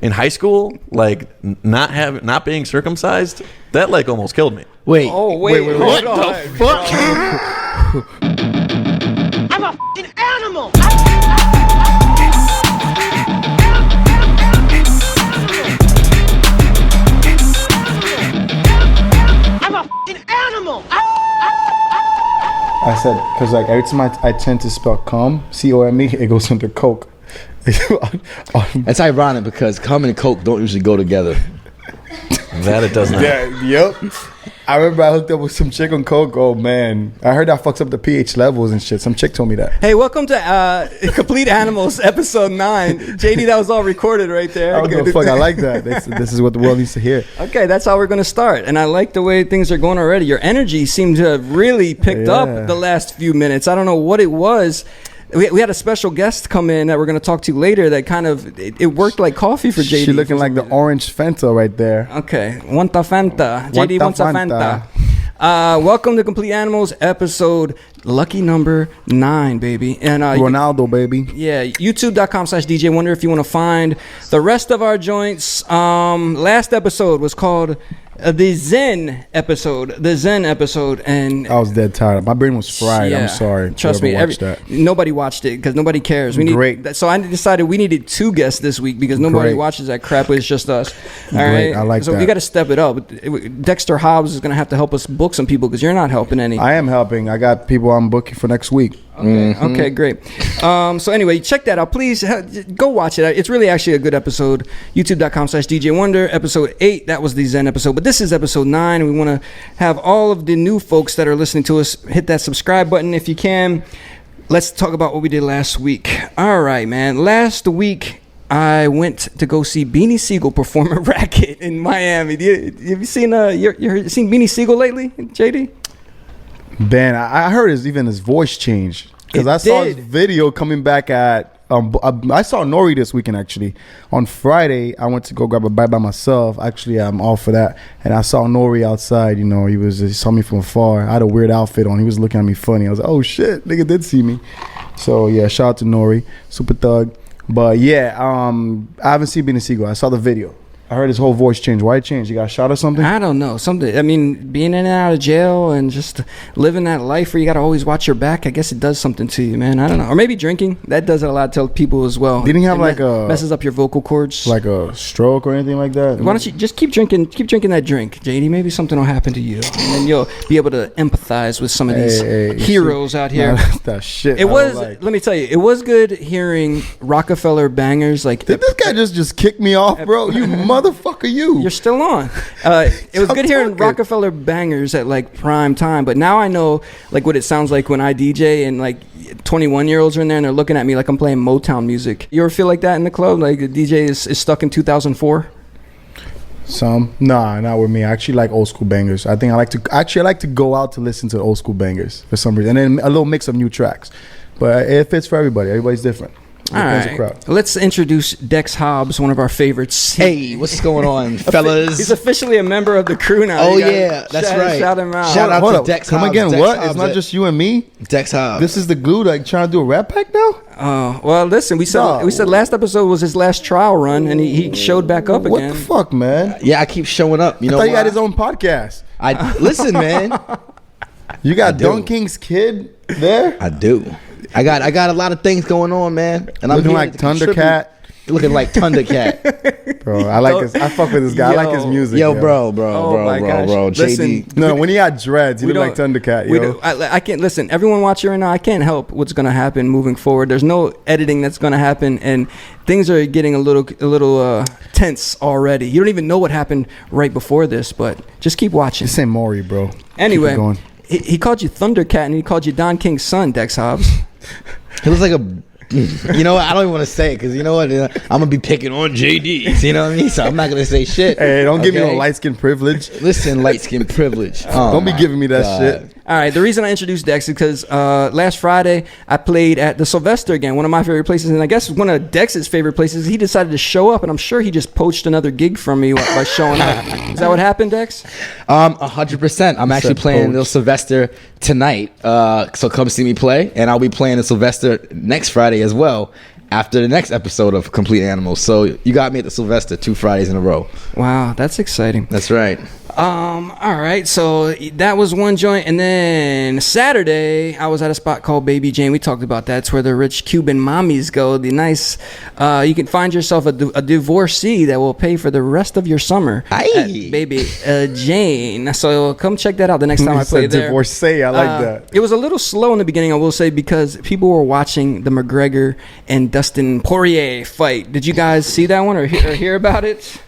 in high school, like not being circumcised, that like almost killed me. Wait, what the fuck? I'm a fucking animal. I'm a fucking animal. I said, because like every time I tend to spell cum, C-O-M-E, it goes under coke. It's ironic because cum and coke don't usually go together. That it does not. Yeah, yep. I remember I hooked up with some chick on coke. Oh man, I heard that fucks up the pH levels and shit. Some chick told me that. Hey, welcome to Complete Animals, episode 9. JD, that was all recorded right there. I don't give a fuck. I like that. This is what the world needs to hear. Okay, that's how we're going to start. And I like the way things are going already. Your energy seemed to have really picked up the last few minutes. I don't know what it was. We had a special guest come in that we're going to talk to later that kind of, it worked like coffee for JD. She looking like the orange Fanta right there. Okay. Wanta Fanta. JD wants a Fanta. Welcome to Complete Animals, episode lucky number 9, baby. And Ronaldo, baby. Yeah, youtube.com/DJ Wonder if you want to find the rest of our joints. Last episode was called the Zen episode, and I was dead tired. My brain was fried. I'm sorry. Trust me, nobody watched it because nobody cares. So I decided we needed 2 guests this week because nobody watches that crap. It's just us. All right, I like that. So we got to step it up. Dexter Hobbes is going to have to help us book some people because you're not helping any. I am helping. I got people I'm booking for next week. Okay, okay, great. So anyway, check that out. Please go watch it. It's really actually a good episode. YouTube.com/DJ Wonder. Episode 8, that was the Zen episode. But this is episode 9. We want to have all of the new folks that are listening to us hit that subscribe button if you can. Let's talk about what we did last week. All right, man. Last week, I went to go see Beanie Siegel perform a racket in Miami. Have you seen seen Beanie Siegel lately, JD? Ben, I heard his voice changed because I saw his video coming back at. I saw Nori this weekend actually. On Friday, I went to go grab a bite by myself. Actually, I'm all for that. And I saw Nori outside. You know, he saw me from afar. I had a weird outfit on. He was looking at me funny. I was like, oh shit, nigga did see me. So yeah, shout out to Nori, super thug. But yeah, I haven't seen Beanie Siegel. I saw the video. I heard his whole voice change. Why it changed? You got shot or something? I don't know. Something. I mean, being in and out of jail and just living that life where you got to always watch your back, I guess it does something to you, man. I don't know. Or maybe drinking. That does it a lot to people as well. Didn't he have messes up your vocal cords? Like a stroke or anything like that? Why don't you just keep drinking that drink, JD? Maybe something will happen to you. And then you'll be able to empathize with some of these heroes out here. Nah, that shit. Let me tell you, it was good hearing Rockefeller bangers. Like, did this guy just kick me off, bro? You motherfucker, you. You're still on. It was good hearing Rockefeller bangers at like prime time, but now I know like what it sounds like when I DJ and like 21-year-olds are in there and they're looking at me like I'm playing Motown music. You ever feel like that in the club? Like the DJ is stuck in 2004? Nah, not with me. I actually like old school bangers. I like to go out to listen to old school bangers for some reason, and then a little mix of new tracks. But it fits for everybody. Everybody's different. All right, let's introduce Dex Hobbes, one of our favorites. Hey, what's going on, fellas? He's officially a member of the crew now. Oh yeah, that's right. Shout him out. Shout out to Dex Hobbes. Come again, Dex what? Hobbes, it's not just you and me? Dex Hobbes. This is the glue, like trying to do a rap pack now? Oh, well, listen, we said last episode was his last trial run, and he showed back up again. What the fuck, man? Yeah, I keep showing up. You know, I thought he had his own podcast. Listen, man. You got Don King's kid there? I do. I got a lot of things going on, man. And looking like Thundercat. Looking like Thundercat. Bro, I fuck with this guy. I like his music. Bro. Gosh. JD. No, when he had dreads, he looked like Thundercat. I can't listen. Everyone watching right now, I can't help what's going to happen moving forward. There's no editing that's going to happen, and things are getting a little tense already. You don't even know what happened right before this, but just keep watching. This ain't Maury, bro. Anyway, he called you Thundercat, and he called you Don King's son, Dex Hobbes. He looks like you know what? I don't even want to say it because you know what? I'm going to be picking on JD. You know what I mean? So I'm not going to say shit. Hey, don't give me no light skin privilege. Listen, light skin privilege. Don't be giving me that shit. All right, the reason I introduced Dex is because last Friday I played at the Sylvester again, one of my favorite places, and I guess one of Dex's favorite places. He decided to show up, and I'm sure he just poached another gig from me by showing up. Is that what happened, Dex? 100%. I'm actually playing the Sylvester tonight, so come see me play, and I'll be playing the Sylvester next Friday as well. after the next episode of Complete Animals. So you got me at the Sylvester 2 Fridays in a row. Wow, that's exciting. That's right. All right, so that was one joint, and then Saturday I was at a spot called Baby Jane. We talked about that. It's where the rich Cuban mommies go. The nice, you can find yourself a divorcee that will pay for the rest of your summer at Baby Jane. So come check that out the next time I play there. Divorcee, I like that. It was a little slow in the beginning, I will say, because people were watching the McGregor and Dustin Poirier fight. Did you guys see that one or hear about it?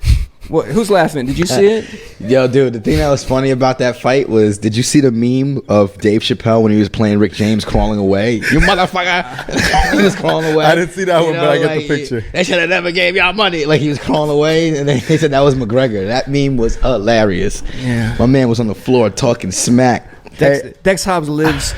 What, who's laughing? Did you see it? Yo, dude, the thing that was funny about that fight was, did you see the meme of Dave Chappelle when he was playing Rick James crawling away? You motherfucker! He was crawling away. I didn't see that one, but I get the picture. They should have never gave y'all money. Like, he was crawling away, and they said that was McGregor. That meme was hilarious. Yeah. My man was on the floor talking smack. Dex Hobbs lives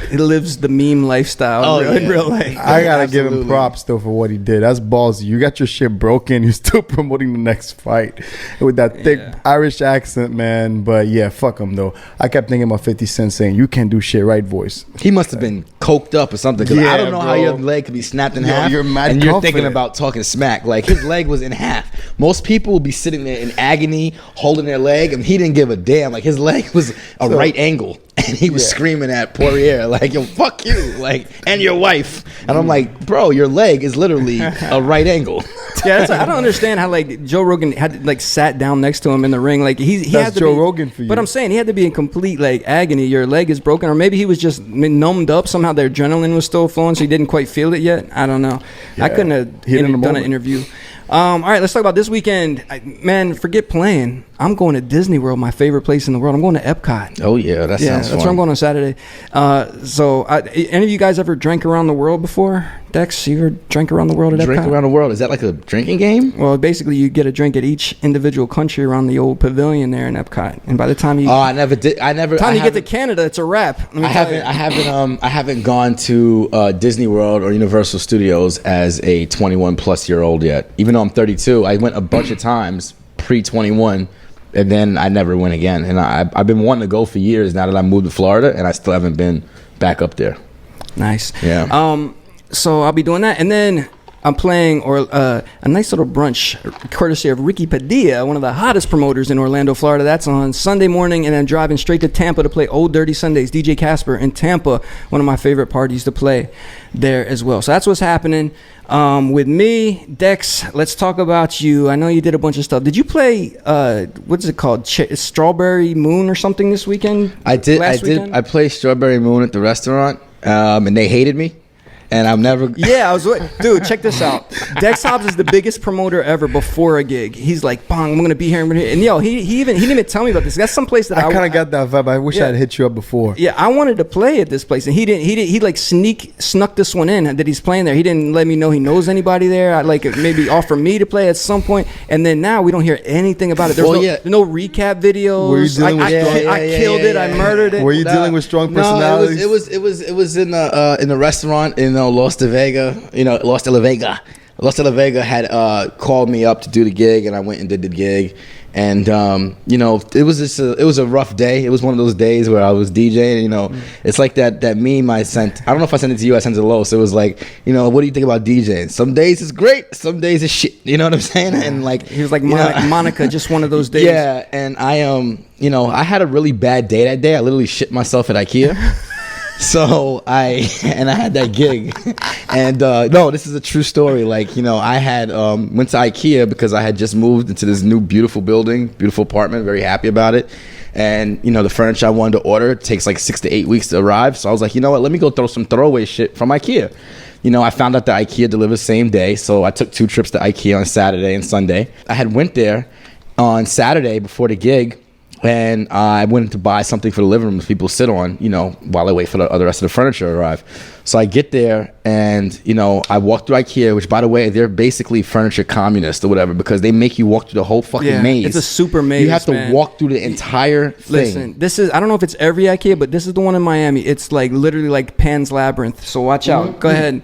the meme lifestyle in real life. I gotta give him props though for what he did. That's ballsy. You got your shit broken. You're still promoting the next fight with that thick Irish accent, man. But yeah, fuck him though. I kept thinking about 50 Cent saying, "You can't do shit right, voice." He must have been coked up or something. Cause I don't know how your leg could be snapped in half. You're mad and you're confident. thinking about talking smack. Like, his leg was in half. Most people would be sitting there in agony, holding their leg, and he didn't give a damn. Like, his leg was a right angle. And he was screaming at Poirier, like, yo, fuck you, like, and your wife. And I'm like, bro, your leg is literally a right angle. Yeah, I don't understand how, like, Joe Rogan had, like, sat down next to him in the ring. Like, he had to Joe Rogan for you. But I'm saying he had to be in complete, like, agony. Your leg is broken. Or maybe he was just numbed up. Somehow the adrenaline was still flowing, so he didn't quite feel it yet. I don't know. I couldn't have done an interview. All right, let's talk about this weekend. Man, forget playing. I'm going to Disney World, my favorite place in the world. I'm going to Epcot. Oh, yeah, that sounds fun. That's where I'm going on Saturday. Any of you guys ever drank around the world before? Dex, you ever drank around the world at Epcot? Drink around the world? Is that like a drinking game? Well, basically, you get a drink at each individual country around the old pavilion there in Epcot. And by the time you... Oh, I never did. You get to Canada, it's a wrap. I haven't gone to Disney World or Universal Studios as a 21-plus-year-old yet. Even though I'm 32, I went a bunch of times pre-21, and then I never went again. And I've been wanting to go for years now that I moved to Florida, and I still haven't been back up there. Nice. Yeah. So I'll be doing that, and then I'm playing a nice little brunch courtesy of Ricky Padilla, one of the hottest promoters in Orlando, Florida. That's on Sunday morning, and then driving straight to Tampa to play Old Dirty Sundays. DJ Casper in Tampa, one of my favorite parties to play there as well. So that's what's happening with me. Dex, let's talk about you. I know you did a bunch of stuff. Did you play what's it called, Strawberry Moon or something this weekend? I did. Weekend? I played Strawberry Moon at the restaurant, and they hated me. And I'm never. Yeah, dude, check this out. Dex Hobbs is the biggest promoter ever before a gig. He's like, bang, I'm gonna be here. And yo, he didn't even tell me about this. That's some place that I kind of got that vibe. I wish I had hit you up before. Yeah, I wanted to play at this place, and he didn't. He like snuck this one in that he's playing there. He didn't let me know he knows anybody there. I like maybe offer me to play at some point, and then now we don't hear anything about it. There's no recap videos. Were you dealing with I killed it. I murdered it. Were you dealing with strong personalities? No, it was in the restaurant in Los de Vega. Los de la Vega. Los de la Vega had called me up to do the gig, and I went and did the gig. And it was a rough day. It was one of those days where I was DJing. It's like that meme I sent. I don't know if I sent it to you. I sent it to Los. It was like, what do you think about DJing? Some days it's great. Some days it's shit. You know what I'm saying? And like he was like Monica, just one of those days. Yeah. And I had a really bad day that day. I literally shit myself at IKEA. So I had that gig, and no, this is a true story. Like, I had went to IKEA because I had just moved into this new beautiful building, beautiful apartment, very happy about it. And the furniture I wanted to order takes like 6 to 8 weeks to arrive. So I was like, you know what, let me go throw some throwaway shit from IKEA. I found out that IKEA delivers same day, so I took 2 trips to IKEA on Saturday and Sunday. I had went there on Saturday before the gig. And I went to buy something for the living room that people sit on, while I wait for the rest of the furniture to arrive. So I get there and, I walk through IKEA, which, by the way, they're basically furniture communists or whatever, because they make you walk through the whole fucking maze. It's a super maze. You have to walk through the entire thing. Listen, I don't know if it's every IKEA, but this is the one in Miami. It's like literally like Pan's Labyrinth. So watch out. Go ahead.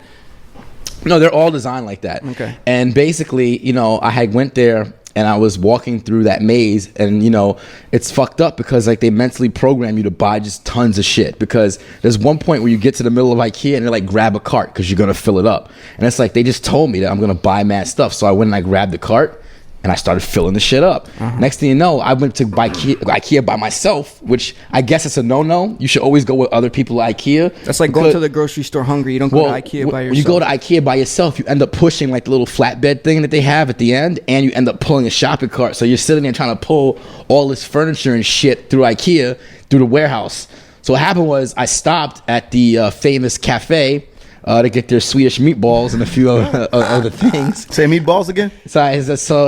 No, they're all designed like that. Okay. And basically, I had went there and I was walking through that maze, and you know, it's fucked up because like they mentally program you to buy just tons of shit, because there's one point where you get to the middle of IKEA and they're like, grab a cart because you're gonna fill it up, and it's like they just told me that I'm gonna buy mad stuff, so I went and I grabbed the cart and I started filling the shit up. Next thing you know, I went to IKEA by myself, which I guess it's a no-no. You should always go with other people at IKEA. That's like going to the grocery store hungry. You don't go to IKEA by yourself. When you go to IKEA by yourself, you end up pushing like the little flatbed thing that they have at the end, and you end up pulling a shopping cart. So you're sitting there trying to pull all this furniture and shit through IKEA, through the warehouse. So what happened was I stopped at the famous cafe to get their Swedish meatballs and a few other things. Say meatballs again? So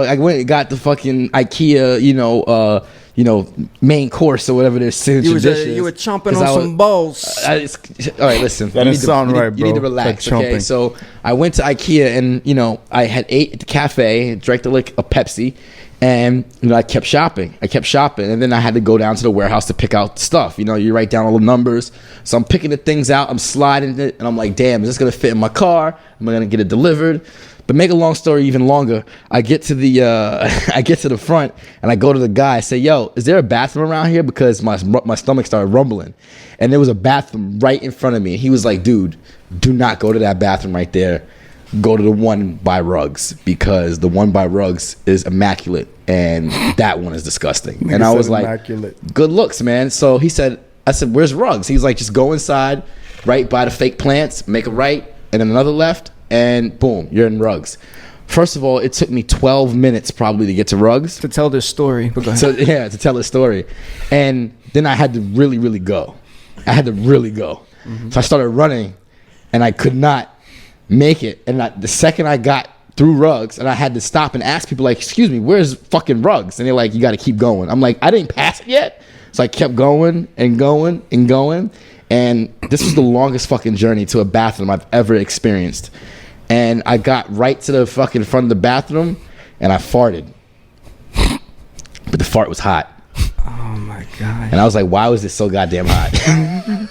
I went and got the fucking IKEA, main course or whatever their signature dish is. You were chomping on some balls. All right, listen. That doesn't sound right, bro. You need to relax, like okay? So I went to IKEA and, I had ate at the cafe, drank like a Pepsi, and, I kept shopping. And then I had to go down to the warehouse to pick out stuff. You write down all the numbers. So I'm picking the things out. I'm sliding it. And I'm like, damn, is this going to fit in my car? Am I going to get it delivered? But make a long story even longer, I get to the front and I go to the guy. I say, yo, is there a bathroom around here? Because my stomach started rumbling. And there was a bathroom right in front of me. And he was like, dude, do not go to that bathroom right there. Go to the one by Rugs, because the one by Rugs is immaculate and that one is disgusting. And I was like, immaculate. Good looks, man. So I said, where's Rugs? He's like, just go inside, right by the fake plants, make a right, and then another left, and boom, you're in Rugs. First of all, it took me 12 minutes probably to get to Rugs. To tell this story. But go ahead. To tell this story. And then I had to really, really go. Mm-hmm. So I started running and I could not make it. And the second I got through Rugs, and I had to stop and ask people like, excuse me, where's fucking Rugs? And they're like, you got to keep going. I'm like, I didn't pass it yet. So I kept going and going and going. And this was the longest fucking journey to a bathroom I've ever experienced. And I got right to the fucking front of the bathroom and I farted. But the fart was hot. Oh my God. And I was like, why was this so goddamn hot?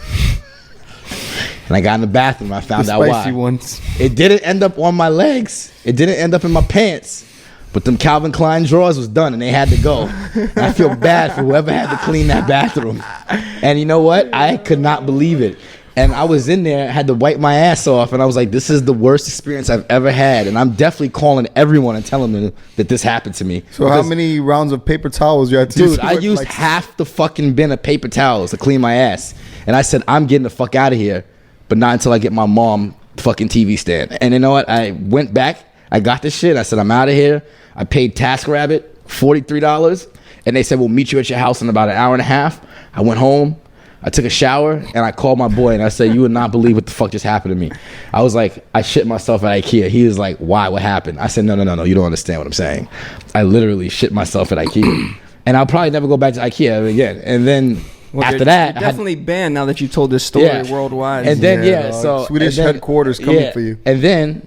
And I got in the bathroom. I found out why. Ones. It didn't end up on my legs. It didn't end up in my pants. But them Calvin Klein drawers was done, and they had to go. And I feel bad for whoever had to clean that bathroom. And you know what? I could not believe it. And I was in there, had to wipe my ass off, and I was like, this is the worst experience I've ever had. And I'm definitely calling everyone and telling them that this happened to me. So how many rounds of paper towels you had to use? Dude, I used half the fucking bin of paper towels to clean my ass. And I said, I'm getting the fuck out of here. But not until I get my mom fucking TV stand. And you know what? I went back. I got this shit. I said, I'm out of here. I paid TaskRabbit $43. And they said, we'll meet you at your house in about an hour and a half. I went home. I took a shower. And I called my boy. And I said, you would not believe what the fuck just happened to me. I was like, I shit myself at IKEA. He was like, why? What happened? I said, no. You don't understand what I'm saying. I literally shit myself at IKEA. And I'll probably never go back to IKEA again. And then... Well, after that, you're definitely banned now that you told this story worldwide. And then so Swedish headquarters coming for you. And then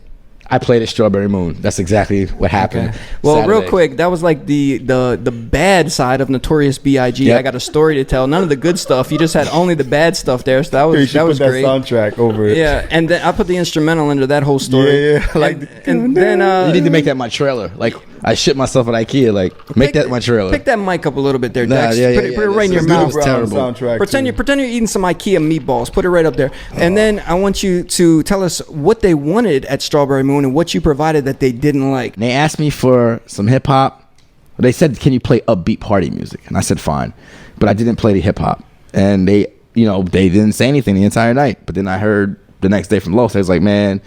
I played at Strawberry Moon. That's exactly what happened. Okay. Well, Saturday. real quick, that was like the bad side of Notorious B.I.G. Yep. I got a story to tell. None of the good stuff. You just had only the bad stuff there. So that was great. Soundtrack over it. Yeah, and then I put the instrumental into that whole story. Yeah. And then you need to make that my trailer. Like I shit myself at IKEA. Like make that my trailer. Pick that mic up a little bit there, Dex. Yeah, put it right in your mouth. It's terrible. Pretend you're eating some IKEA meatballs. Put it right up there. And then I want you to tell us what they wanted at Strawberry Moon and what you provided that they didn't like. And they asked me for some hip hop. They said, "Can you play upbeat party music?" And I said, "Fine," but I didn't play the hip hop. And they didn't say anything the entire night. But then I heard the next day from Los, they was like, "Man,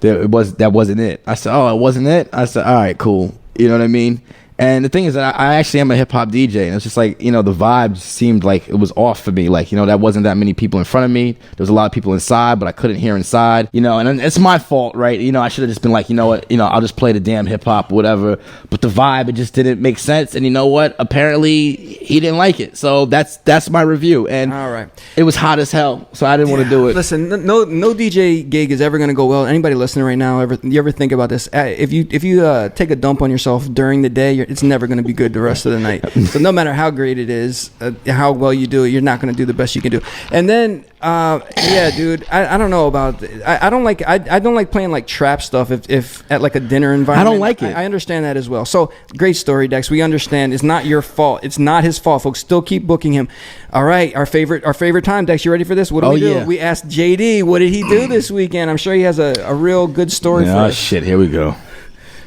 that wasn't it." I said, "Oh, it wasn't it?" I said, "All right, cool." You know what I mean? And the thing is that I actually am a hip hop DJ, and it's just like, the vibe seemed like it was off for me. Like, that wasn't that many people in front of me. There was a lot of people inside, but I couldn't hear inside, and it's my fault, right? I should have just been like, you know what, I'll just play the damn hip hop, whatever. But the vibe, it just didn't make sense. And you know what? Apparently he didn't like it. So that's my review. And all right, it was hot as hell, so I didn't want to do it. Listen, no DJ gig is ever going to go well. Anybody listening right now, you ever think about this? If you take a dump on yourself during the day, it's never going to be good the rest of the night. So no matter how great it is, how well you do it, you're not going to do the best you can do. And then, yeah, dude, I don't know about. I don't like playing like trap stuff if at like a dinner environment. I don't like it. I understand that as well. So great story, Dex. We understand it's not your fault. It's not his fault, folks. Still keep booking him. All right, our favorite time, Dex. You ready for this? What do we do? Yeah. We asked JD, what did he do this weekend? I'm sure he has a real good story for Oh us. shit, here we go.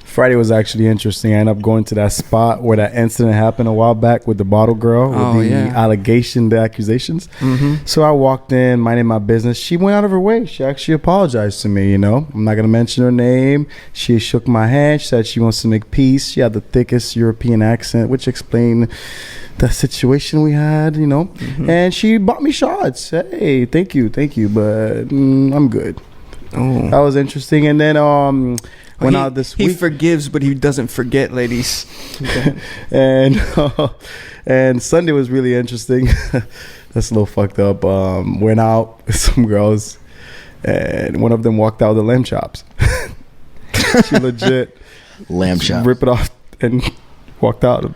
Friday was actually interesting. I ended up going to that spot where that incident happened a while back with the bottle girl with the accusations. So I walked in, minding my business. She went out of her way. She actually apologized to me, you know. I'm not going to mention her name. She shook my hand. She said she wants to make peace. She had the thickest European accent, which explained the situation we had, you know. And she bought me shots. Hey, thank you. But I'm good. Oh. That was interesting. And then went out this week. He forgives, but he doesn't forget, ladies. And Sunday was really interesting. That's a little fucked up. Went out with some girls, and one of them walked out with the lamb chops. She legit Lamb chops. rip it off and walked out of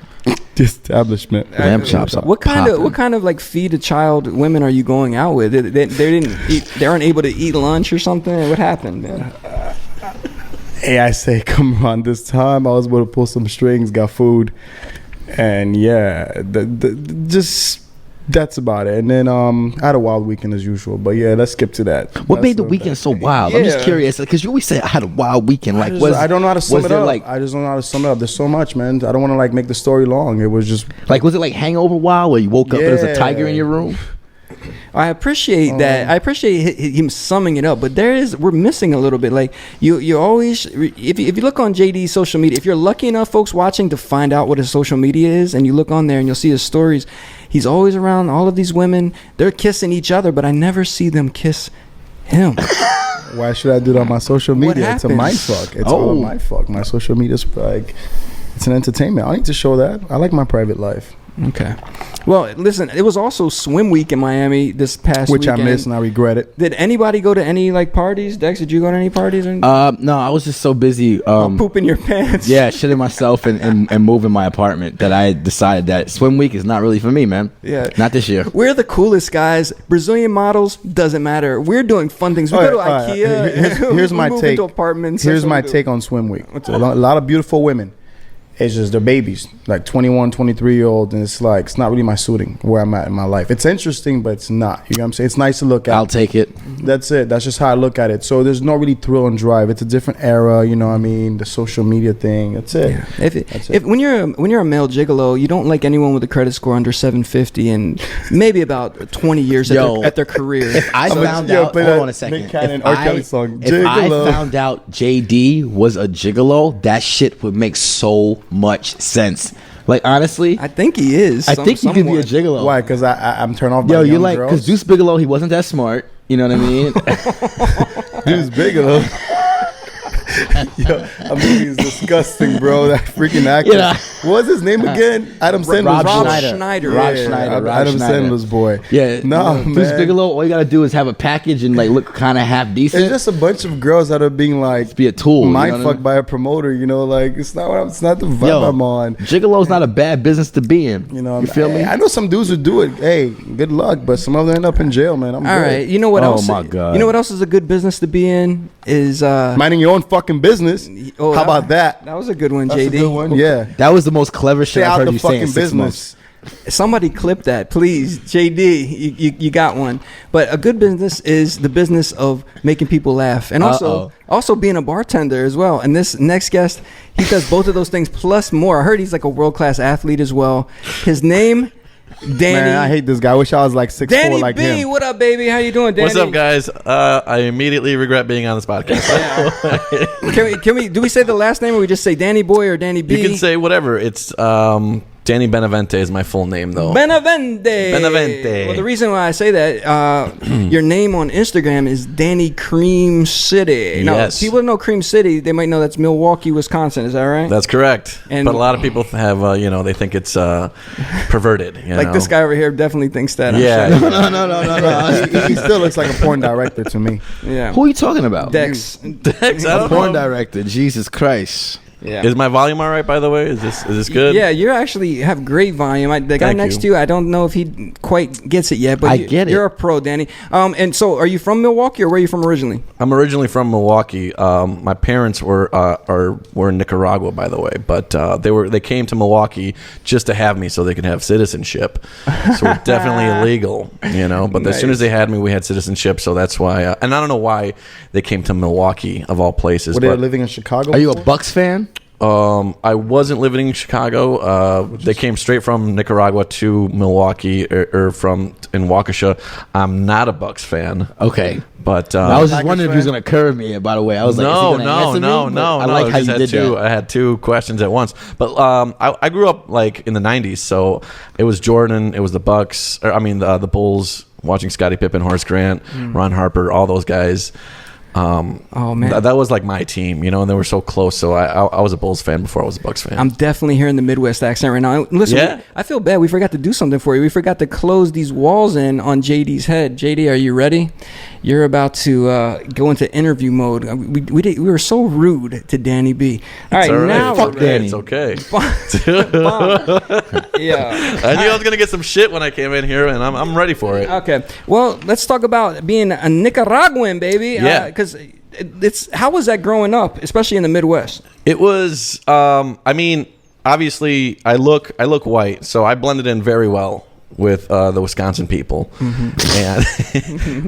the establishment. Lamb chops. What kind of like feed a child women are you going out with? They didn't eat. They aren't able to eat lunch or something. What happened, man? Hey, I say, come on, this time I was able to pull some strings, got food, and yeah, just that's about it. And then I had a wild weekend as usual, but yeah, let's skip to that. What made the weekend so wild? I'm just curious because you always say I had a wild weekend. Like, I don't know how to sum it up. Like, I just don't know how to sum it up. There's so much, man. I don't want to like make the story long. It was just like, was it like Hangover wild where you woke up and there's a tiger in your room? I appreciate that. I appreciate him summing it up, but we're missing a little bit. Like you always, if you look on JD's social media, if you're lucky enough, folks watching, to find out what his social media is, and you look on there and you'll see his stories, he's always around all of these women. They're kissing each other, but I never see them kiss him. Why should I do that on my social media? What It's a happens? mindfuck. It's all a mindfuck. My social media's like, it's an entertainment. I need to show that. I like my private life. Okay. Well, listen, it was also swim week in Miami this past weekend. I missed and I regret it. Did anybody go to any like parties? Dex, did you go to any parties? Or No, I was just so busy. pooping your pants. Yeah, shitting myself and moving my apartment that I decided that swim week is not really for me, man. Yeah. Not this year. We're the coolest guys. Brazilian models, doesn't matter. We're doing fun things. We go to IKEA. Here's my move take. into apartments. Here's That's what my we do. take on swim week. A lot of beautiful women. It's just they're babies, like 21, 23-year-old, and it's like it's not really my suiting where I'm at in my life. It's interesting, but it's not. You know what I'm saying? It's nice to look at. I'll take it. That's it. That's just how I look at it. So there's no really thrill and drive. It's a different era. You know what I mean? The social media thing. That's it. Yeah. If when you're a male gigolo, you don't like anyone with a credit score under 750 and maybe about 20 years at their career. If I found out, hold on a second. Nick Cannon, If R. Kelly song, if I Gigolo. found out JD was a gigolo, that shit would make so much sense. Like, honestly, I think he is. I think you could be a gigolo. Why? Because I'm turned off by Yo, young you're like, girls. because Deuce Bigelow, he wasn't that smart. You know what I mean? Deuce Bigelow. Yo, that movie is disgusting, bro. That freaking actor. You know. What's his name again? Adam Sandler's Rob boy. Schneider. Rob Rob Schneider. Rob Adam Schneider. Sandler's boy. Yeah. No, Deuce man. Bigelow, all you got to do is have a package and, like, look kind of half decent. It's just a bunch of girls that are being like be a tool. mind you know what I fucked mean? by a promoter. You know, like it's not the vibe Yo, I'm on. Gigolo's not a bad business to be in. You know, you feel me? I know some dudes who do it. Hey, good luck, but some of them end up in jail, man. I'm All good. right. You know what Oh, else? my God. You know what else is a good business to be in is Minding your own fucking business. Oh, How about that? That was a good one, That's JD. a good one. Yeah. That was the most clever Stay shit I've out heard the you say in fucking 6 months. business. Somebody clip that, please. JD, you got one. But a good business is the business of making people laugh, and also being a bartender as well. And this next guest, he does both of those things plus more. I heard he's like a world-class athlete as well. His name, Danny. Man, I hate this guy. I wish I was like 6'4" Danny like B, him. what up, baby? How you doing, Danny? What's up, guys? I immediately regret being on this podcast. Can we do we say the last name, or we just say Danny Boy or Danny B? You can say whatever. It's Danny Benavente is my full name, though. Benavente. Well, the reason why I say that, your name on Instagram is Danny Cream City. Now, Yes. people that know Cream City, they might know that's Milwaukee, Wisconsin. Is that right? That's correct. And- but a lot of people have, they think it's perverted. You like know? this guy over here definitely thinks that. I'm Yeah. sure. No. He still looks like a porn director to me. Yeah. Who are you talking about? Dex. Dex, I A don't porn know. director. Jesus Christ. Yeah. Is my volume all right? By the way, is this good? Yeah, you actually have great volume. The guy Thank next you. to you, I don't know if he quite gets it yet, but I get it. You're a pro, Danny. And so, are you from Milwaukee, or where are you from originally? I'm originally from Milwaukee. My parents were in Nicaragua, by the way, but they came to Milwaukee just to have me so they could have citizenship. So we're definitely illegal, you know. But as soon as they had me, we had citizenship. So that's why. And I don't know why they came to Milwaukee of all places. Were they but, living in Chicago? Are you a Bucks fan? I wasn't living in Chicago. They came straight from Nicaragua to Milwaukee, or from in Waukesha. I'm not a Bucks fan. Okay. But I was just Packers wondering if he was fan? going to curve me. By the way, I was like, is he gonna answer me? But I like how you did that. I had two questions at once. But I grew up like in the '90s, so it was Jordan, it was the Bucks. The Bulls. Watching Scottie Pippen, Horace Grant, Ron Harper, all those guys. Oh man, that was like my team, you know, and they were so close. So I was a Bulls fan before I was a Bucks fan. I'm definitely hearing the Midwest accent right now. Listen, Yeah. I feel bad. We forgot to do something for you. We forgot to close these walls in on JD's head. JD, are you ready? You're about to go into interview mode. We were so rude to Danny B. All right, It's all right. now Fuck we're Danny. It's okay. yeah. I knew I was gonna get some shit when I came in here, and I'm ready for it. Okay. Well, let's talk about being a Nicaraguan, baby. Yeah. Because how was that growing up, especially in the Midwest? It was. Obviously, I look white, so I blended in very well with the Wisconsin people, and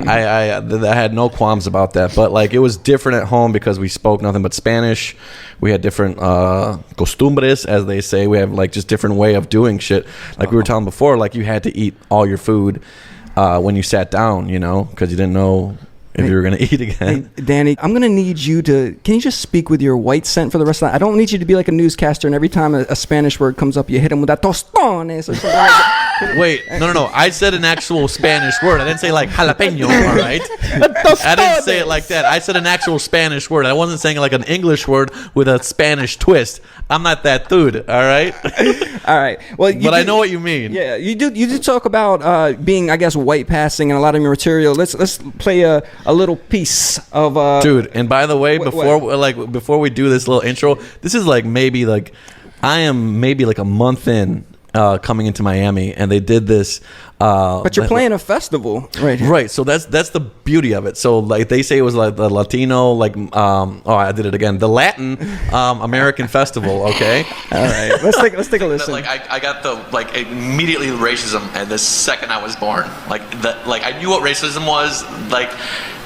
I had no qualms about that. But like, it was different at home because we spoke nothing but Spanish. We had different costumbres, as they say. We have like just different way of doing shit. Like we were telling before, like you had to eat all your food when you sat down, you know, because you didn't know if you were going to eat again. Hey, Danny, I'm going to need you to, can you just speak with your white scent for the rest of the night? I don't need you to be like a newscaster and every time a Spanish word comes up, you hit him with that tostones or something like that. Wait, no. I said an actual Spanish word. I didn't say like jalapeno, all right? I didn't say it like that. I said an actual Spanish word. I wasn't saying like an English word with a Spanish twist. I'm not that dude, all right? All right. Well, But I know what you mean. Yeah, you do talk about being, I guess, white passing and a lot of your material. Let's play a little piece of Dude, and by the way, What? before we do this little intro, this is like I am maybe like a month in coming into Miami, and they did this. But you're playing a festival, right? Right, so that's the beauty of it. So like they say it was like the Latino, I did it again, the Latin American festival. Okay, All right, let's take a listen. Like I got the immediately racism at the second I was born. I knew what racism was. Like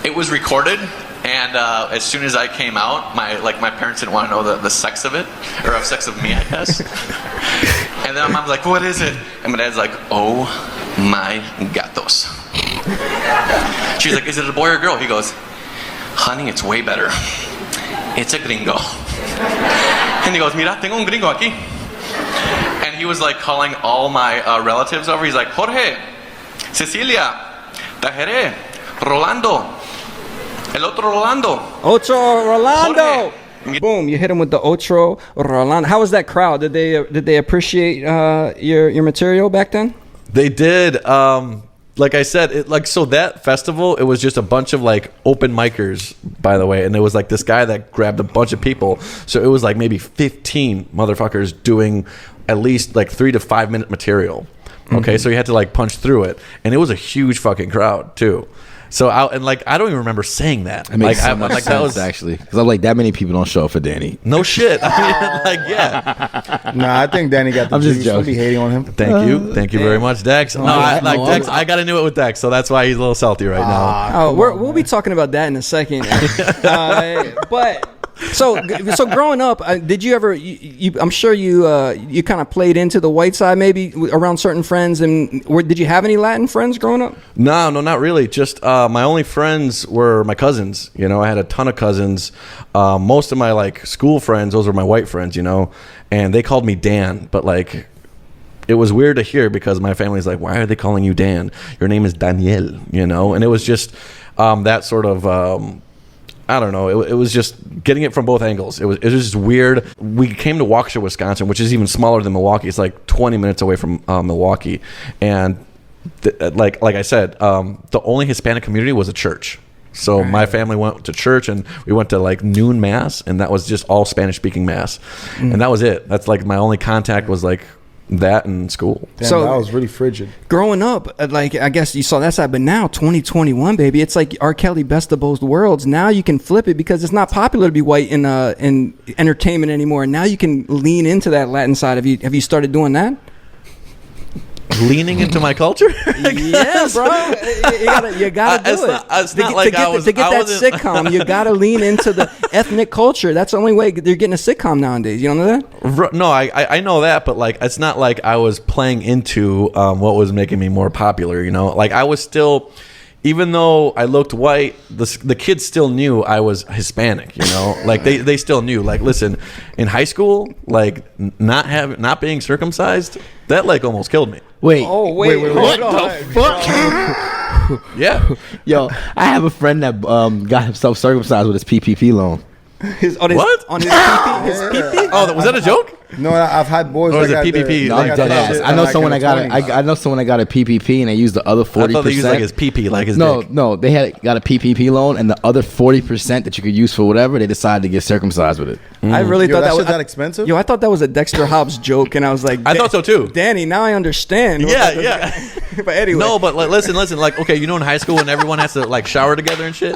it was recorded, and as soon as I came out, my parents didn't want to know the sex of it, or of sex of me, I guess. And then my mom's like, "What is it?" And my dad's like, "Oh my gatos." She's like, "Is it a boy or a girl?" He goes, "Honey, it's way better. It's a gringo." And he goes, "Mira, tengo un gringo aquí." And he was like calling all my relatives over. He's like, "Jorge, Cecilia, Tajere, Rolando, el otro Rolando." Ocho Rolando. Jorge. Boom! You hit him with the Ocho Rolando. How was that crowd? Did they appreciate your material back then? They did. Like I said, so that festival, it was just a bunch of like open micers, by the way, and there was like this guy that grabbed a bunch of people. So it was like maybe 15 motherfuckers doing at least like 3 to 5 minute material. Okay, so you had to like punch through it, and it was a huge fucking crowd too. So I don't even remember saying that. It makes so much like sense, that was actually, because I'm like, that many people don't show up for Danny. no shit. I mean, yeah. Nah, I think Danny got the I'm just juice. Don't be joking. hating on him. Thank you very much, Dex. No, Dex. I got into it with Dex, so that's why he's a little salty right now. Oh, we'll be talking about that in a second. But so growing up, did you ever? I'm sure you kind of played into the white side, maybe around certain friends. And did you have any Latin friends growing up? No, not really. Just my only friends were my cousins. You know, I had a ton of cousins. Most of my like school friends, those were my white friends. You know, and they called me Dan, but like. It was weird to hear because my family's like, why are they calling you Dan? Your name is Daniel, you know? And it was just that sort of, I don't know. It was just getting it from both angles. It was just weird. We came to Waukesha, Wisconsin, which is even smaller than Milwaukee. It's like 20 minutes away from Milwaukee. And like I said, the only Hispanic community was a church. So my family went to church, and we went to like noon mass, and that was just all Spanish speaking mass, and that was it. That's like my only contact was like that in school. Damn, So- that was really frigid. Growing up, like I guess you saw that side, but now 2021, baby, it's like R. Kelly, best of both worlds. Now you can flip it because it's not popular to be white in entertainment anymore. Now you can lean into that Latin side. Have you started doing that? Leaning into my culture. Yeah, bro. You gotta do It's it. it's not like I was. To get I that wasn't- sitcom, you gotta lean into the ethnic culture. That's the only way they're getting a sitcom nowadays. You don't know that? No, I know that, but like it's not like I was playing into what was making me more popular. You know, like I was still, even though I looked white, the kids still knew I was Hispanic. You know, like they still knew. Like, listen, in high school, like not being circumcised, that like almost killed me. Wait. Oh wait, What hold on. the fuck? Yeah. Yo, I have a friend that got himself circumcised with his PPP loan. What? On his PP? His PP? Oh, was that a joke? No, I've had boys. Or is that it got PPP? their- No, they I'm got dead their ass. shit I know like someone in that the got 20s. I know someone that got a PPP and they used the other 40%. I thought they used like his PP, like his dick. No, they got a PPP loan, and the other 40% that you could use for whatever, they decided to get circumcised with it. I really Yo, thought that that was shit that expensive? Yo, I thought that was a Dexter Hobbs joke, and I was like, I thought so too. Danny, now I understand. Yeah. But anyway, No, but like, listen. Like, okay, you know, in high school when everyone has to like shower together and shit.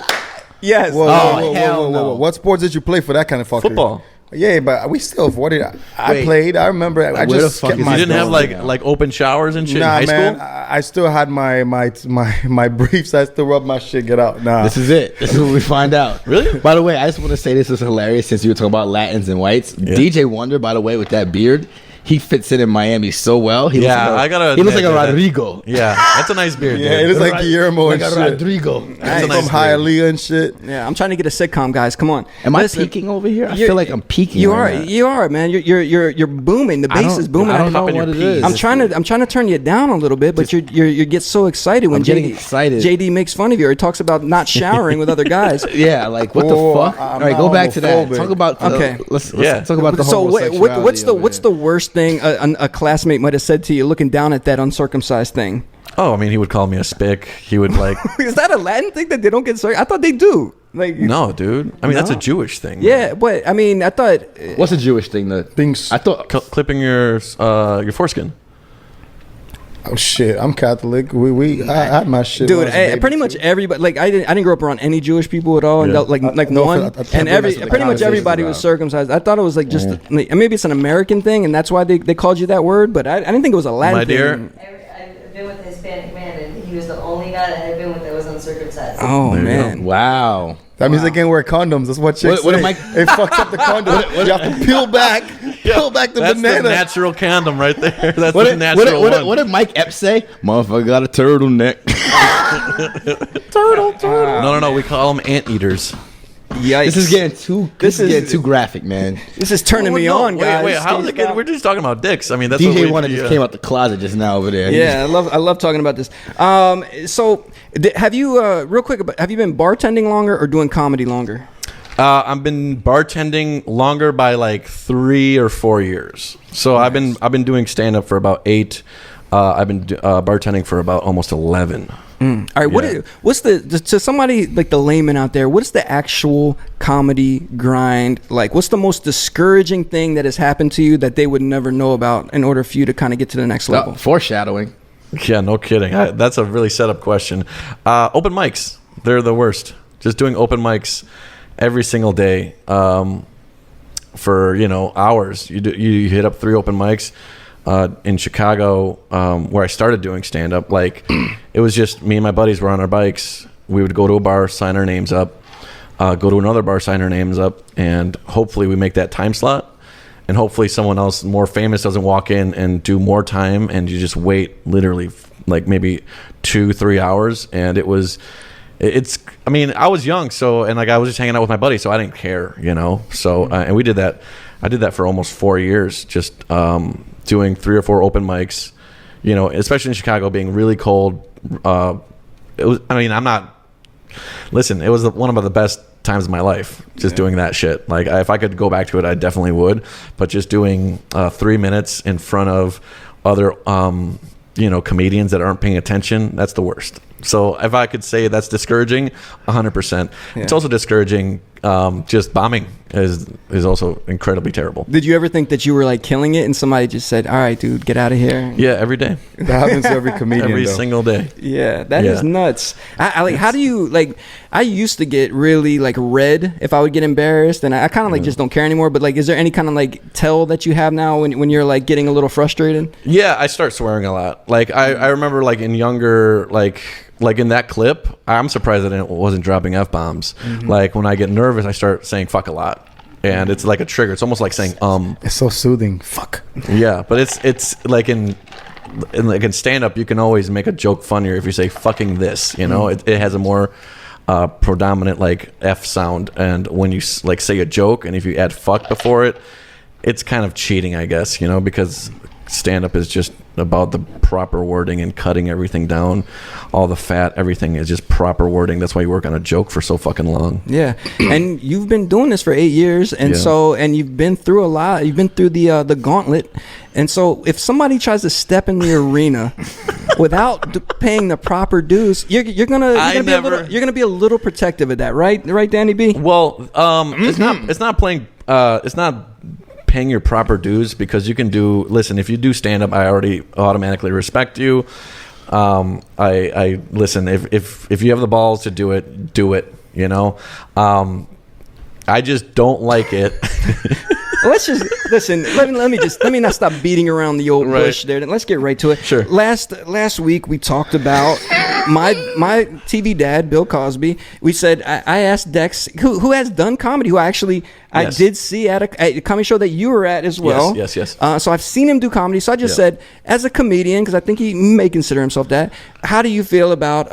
yes. Whoa, hell no. What sports did you play for that kind of fuckery? Football. Yeah, but we still. What did I Wait. played? I remember. I Where the just fuck kept is my You didn't have going like on? like open showers and shit Nah, in high man. school. I still had my briefs. I still rub my shit. Get out. Nah. This is it. This is what we find out. Really? By the way, I just want to say this is hilarious since you were talking about Latins and whites. DJ Wonder, by the way, with that beard, he fits in Miami so well. He Yeah, looks like I gotta He looks like admit a that- Rodrigo. Yeah, that's a nice beard. Yeah, dude. it is like Guillermo Like and a shit. Rodrigo. That's a nice From Hialeah and shit. Yeah, I'm trying to get a sitcom, guys. Come on. Am I Listen, peaking over here? I you're- feel like I'm peaking. You right are. now. You are, man. You're booming. The bass is booming. I don't know Popping what your it peas. is. I'm trying to turn you down a little bit, but you get so excited when I'm getting excited. JD makes fun of you or he talks about not showering with other guys. Yeah, like what Whoa, the fuck? I'm All right, not go back to that. homophobic. Talk about Okay. Let's Yeah. talk about the So what's homosexuality the over here. worst thing a classmate might have said to you looking down at that uncircumcised thing? Oh, I mean, he would call me a spick. He would like. Is that a Latin thing that they don't get circumcised? I thought they do. Like No, dude. I mean, that's a No? Jewish thing. Yeah, but I mean, I thought What's a Jewish thing? That Things. I thought. Clipping your foreskin. Oh shit! I'm Catholic. I had my shit. when dude, I was a baby, pretty much too. everybody. Like I didn't grow up around any Jewish people at all, and Yeah. like No, one, I can't and believe that's what the pretty much conversation's everybody was about. circumcised. I thought it was like just like, maybe it's an American thing, and that's why they called you that word. But I didn't think it was a Latin My thing. dear. I've been with a Hispanic man, and he was the only guy that I've been with that was uncircumcised. Oh There you man, Wow. That means they can't wear condoms. That's what chicks What say. am I- It fucks up the condom. You have to peel back the That's banana. the natural condom right there. That's What the did, natural one. what did Mike Epps say? Motherfucker got a turtleneck. No. We call them anteaters. yikes! This is getting too. This is is- getting too graphic, man. This is turning me on, guys. Wait, how is it getting? We're just talking about dicks. I mean, that's what DJ we, Wonder just came out the closet just now over there. Yeah, I love talking about this. So have you real quick? Have you been bartending longer or doing comedy longer? I've been bartending longer by like 3 or 4 years. So I've been doing stand up for about 8. I've been bartending for about almost 11. All right, Yeah. what's the to somebody like the layman out there? What's the actual comedy grind like? What's the most discouraging thing that has happened to you that they would never know about in order for you to kind of get to the next level? Foreshadowing. Yeah, no kidding. That's a really set up question. Open mics, they're the worst. Just doing open mics every single day for hours. You hit up 3 open mics. In Chicago, where I started doing stand up, like it was just me and my buddies were on our bikes. We would go to a bar, sign our names up, go to another bar, sign our names up, and hopefully we make that time slot. And hopefully someone else more famous doesn't walk in and do more time, and you just wait literally like maybe 2-3 hours. And I mean, I was young, so, and like I was just hanging out with my buddy, so I didn't care, So, and we did that. I did that for almost 4 years, just doing 3 or 4 open mics, especially in Chicago, being really cold. It was, I mean, it was one of the best times of my life, just doing that shit. Like, if I could go back to it, I definitely would. But just doing 3 minutes in front of other, comedians that aren't paying attention, that's the worst. So if I could say that's discouraging, 100%. It's also discouraging. Just bombing is also incredibly terrible. Did you ever think that you were like killing it and somebody just said, all right, dude, get out of here? Yeah, every day. That happens to every comedian. Every though. single day. Yeah, that is nuts. I like, how do you, like, I used to get really like red if I would get embarrassed, and I kind of like just don't care anymore. But like, is there any kind of like tell that you have now when you're like getting a little frustrated? Yeah, I start swearing a lot. Like I remember like in younger, like in that clip, I'm surprised that it wasn't dropping F-bombs. Like when I get nervous, I start saying fuck a lot. And it's like a trigger. It's almost like saying It's so soothing. Fuck. Yeah, but it's like in stand up, you can always make a joke funnier if you say fucking this, you know? It has a more predominant like F sound, and when you like say a joke and if you add fuck before it, it's kind of cheating, I guess, you know, because stand up is just about the proper wording and cutting everything down. All the fat, everything is just proper wording. That's why you work on a joke for so fucking long. Yeah. And you've been doing this for 8 years, and and you've been through a lot. You've been through the gauntlet. And so if somebody tries to step in the arena without paying the proper dues, you're gonna be a little protective of that, right? Right, Danny B? Well, it's not paying your proper dues, because you can do, listen, if you do stand up, I already automatically respect you. I listen, if you have the balls to do it, you know. I just don't like it. Let's just listen. Let me not stop beating around the old bush there. Let's get right to it. Sure. Last week we talked about my TV dad, Bill Cosby. We said I asked Dex, who has done comedy, who actually I did see at a comedy show that you were at as well. Yes. So I've seen him do comedy. So I just said, as a comedian, because I think he may consider himself that. How do you feel about?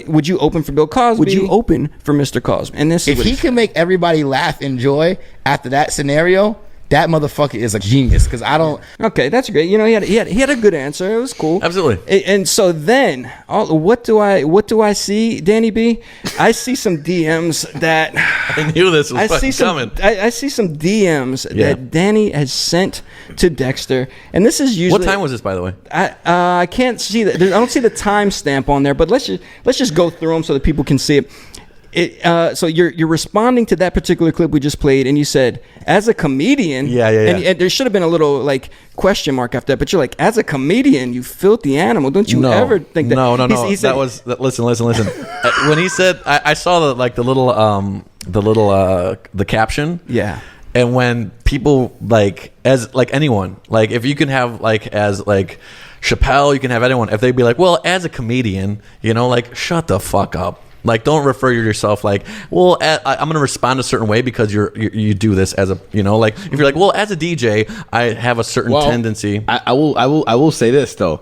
Would you open for Bill Cosby? Would you open for Mr. Cosby? And this, if he can make everybody laugh, enjoy after that scenario, that motherfucker is a genius. Because I don't. Okay, that's great. You know, he had a good answer. It was cool. Absolutely. And so then, what do I see, Danny B? I see some DMs that I knew this was fucking coming. I see some DMs that Danny has sent to Dexter, and this is usually. What time was this, by the way? I can't see that. I don't see the timestamp on there, but let's just go through them so that people can see it. So you're responding to that particular clip we just played, and you said, as a comedian, and there should have been a little like question mark after that, but you're like, as a comedian, you filthy animal. Don't you ever think that? No. He said, listen. When he said, I saw the caption. Yeah. And when people as anyone, like if you can have as Chappelle, you can have anyone. If they'd be like, well, as a comedian, you know, like shut the fuck up. Like, don't refer to yourself like, well, I'm going to respond a certain way because you do this as a, you know, like if you're like, well, as a DJ, I have a certain tendency. I will say this though.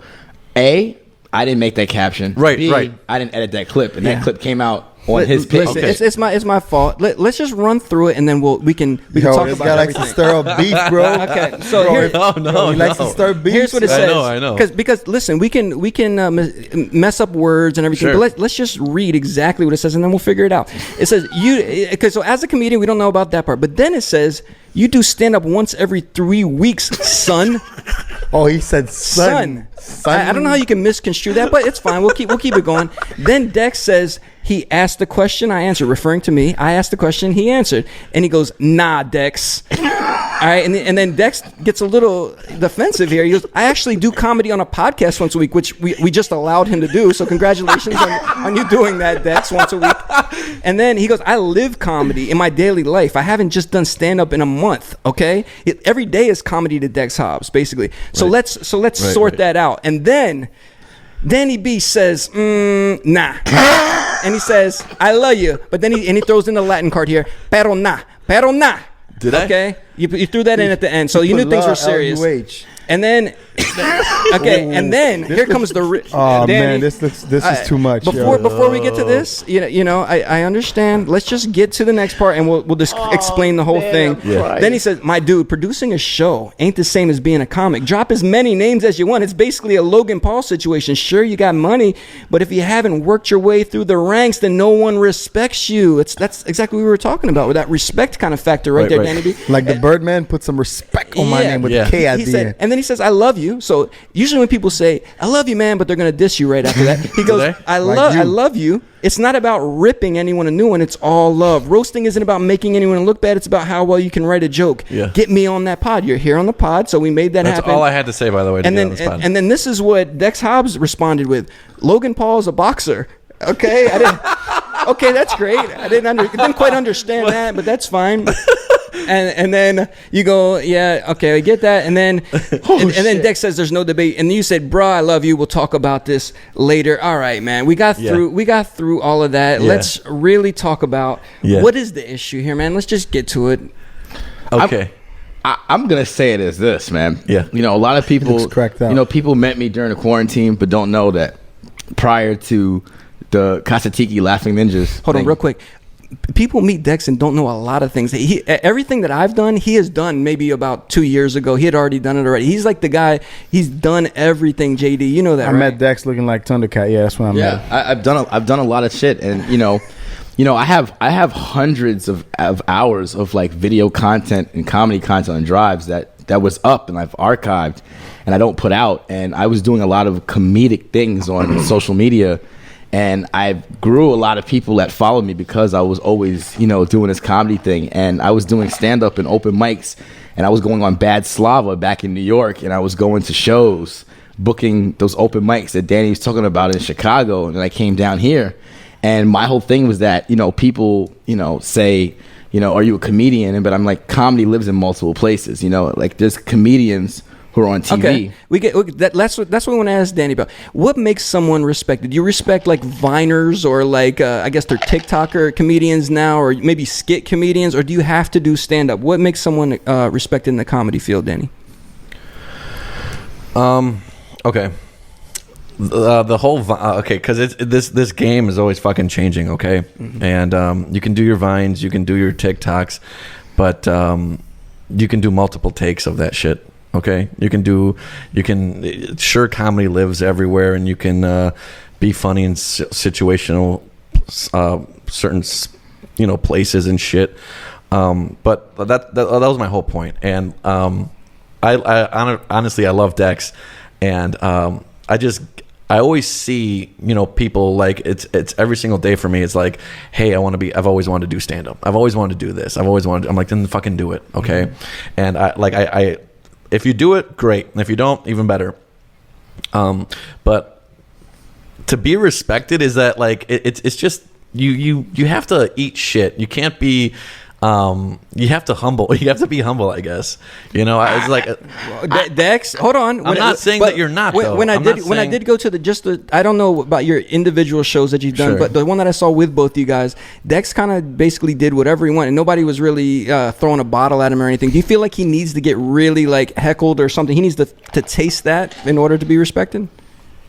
A, I didn't make that caption. Right, B, right. I didn't edit that clip, and that clip came out on his page. Listen, it's my fault. Let's just run through it, and then we can talk about guy likes to stir up beef, bro. Okay, so here, he likes to stir beef. Here's what it says. I know. Because listen, we can mess up words and everything, but let's just read exactly what it says, and then we'll figure it out. It says so as a comedian, we don't know about that part, but then it says you do stand up once every 3 weeks, son. Oh, he said son. I don't know how you can misconstrue that, but it's fine. We'll keep it going. Then Dex says he asked the question, I answered, referring to me. I asked the question, he answered, and he goes, "Nah, Dex." All right, and then Dex gets a little defensive here. He goes, "I actually do comedy on a podcast once a week," which we just allowed him to do. So congratulations on you doing that, Dex, once a week. And then he goes, "I live comedy in my daily life. I haven't just done stand up in a month. Okay, every day is comedy to Dex Hobbes, basically. So let's sort that out." And then Danny B says, "Nah," and he says, "I love you," but then he throws in the Latin card here, pero nah. Did I? Okay, you threw that in at the end, so you knew things were serious. L-U-H. And then, okay, and then here comes the. Oh Danny, man, this is too much. Before we get to this, you know, I understand. Let's just get to the next part, and we'll just explain the whole thing. Yeah. Then he says, "My dude, producing a show ain't the same as being a comic. Drop as many names as you want. It's basically a Logan Paul situation. Sure, you got money, but if you haven't worked your way through the ranks, then no one respects you. That's exactly what we were talking about with that respect kind of factor right there, Danny B. Like the Birdman put some respect on my name with the K at the end. And then he says, I love you. So usually when people say, I love you, man, but they're going to diss you right after that. He goes, I love you. It's not about ripping anyone a new one. It's all love. Roasting isn't about making anyone look bad. It's about how well you can write a joke. Yeah. Get me on that pod. You're here on the pod, so we made that happen. That's all I had to say, by the way. And then this is what Dex Hobbs responded with. Logan Paul's a boxer. Okay, okay, that's great. I didn't quite understand that, but that's fine. And then you go, yeah, okay, I get that. And then and then Dex says there's no debate. And you said, bro, I love you. We'll talk about this later. All right, man. We got through all of that. Yeah. Let's really talk about what is the issue here, man. Let's just get to it. Okay. I'm gonna say it as this, man. Yeah. You know, a lot of people people met me during the quarantine, but don't know that prior to the Kasatiki Laughing Ninjas. Hold on, real quick. People meet Dex and don't know a lot of things. Everything that I've done, he has done maybe about 2 years ago. He had already done it already. He's like the guy. He's done everything. JD, you know that. I met Dex looking like Thundercat. Yeah, that's when I met. Yeah, I've done a lot of shit, and you know, I have hundreds of hours of like video content and comedy content on drives that was up and I've archived, and I don't put out. And I was doing a lot of comedic things on social media. And I grew a lot of people that followed me because I was always, doing this comedy thing. And I was doing stand-up and open mics. And I was going on Bad Slava back in New York. And I was going to shows, booking those open mics that Danny was talking about in Chicago. And then I came down here. And my whole thing was that, people, say, are you a comedian? But I'm like, comedy lives in multiple places. Like there's comedians who are on TV. Okay, we get that. That's what we want to ask Danny about. What makes someone respected? Do you respect like Viners or like I guess they're TikToker comedians now, or maybe skit comedians, or do you have to do stand up? What makes someone respected in the comedy field, Danny? Okay. The whole because this game is always fucking changing. Okay, and you can do your Vines, you can do your TikToks, but you can do multiple takes of that shit. Okay, sure, comedy lives everywhere, and you can be funny in situational certain places and shit. But that was my whole point. And honestly, I love Dex, and I always see people like it's every single day for me. It's like, hey, I've always wanted to do stand up. I've always wanted to do this. I'm like, then fucking do it, okay? And I if you do it, great. And if you don't, even better. But to be respected is that like it's just you have to eat shit. You can't be you have to be humble, I guess. It's like Dex, hold on. I'm not saying that you're not. When I did go to I don't know about your individual shows that you've done, but the one that I saw with both you guys, Dex kind of basically did whatever he wanted, and nobody was really throwing a bottle at him or anything. Do you feel like he needs to get really like heckled or something? He needs to taste that in order to be respected?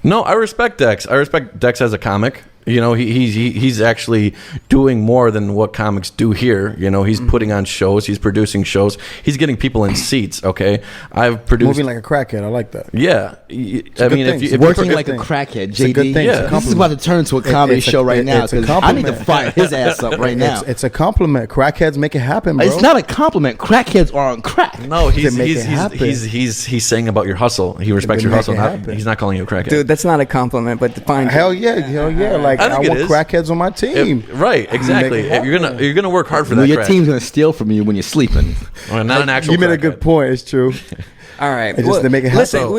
No, I respect Dex. I respect Dex as a comic. He's actually doing more than what comics do here. He's putting on shows. He's producing shows. He's getting people in seats. Okay, I've produced moving like a crackhead. I like that. Yeah, if you're working like a crackhead, JD. This is about to turn into a comedy show right now. I need to fire his ass up right now. It's a compliment. Crackheads make it happen, bro. It's not a compliment. Crackheads are on crack. No, he's saying about your hustle. He respects your hustle. He's not calling you a crackhead. Dude, that's not a compliment, but fine. Hell yeah. Like I want crackheads on my team. Right, exactly. You're gonna work hard for that. Your team's gonna steal from you when you're sleeping. Well, not an actual. You made a good point. It's true. All right. Just to make it happen. Listen,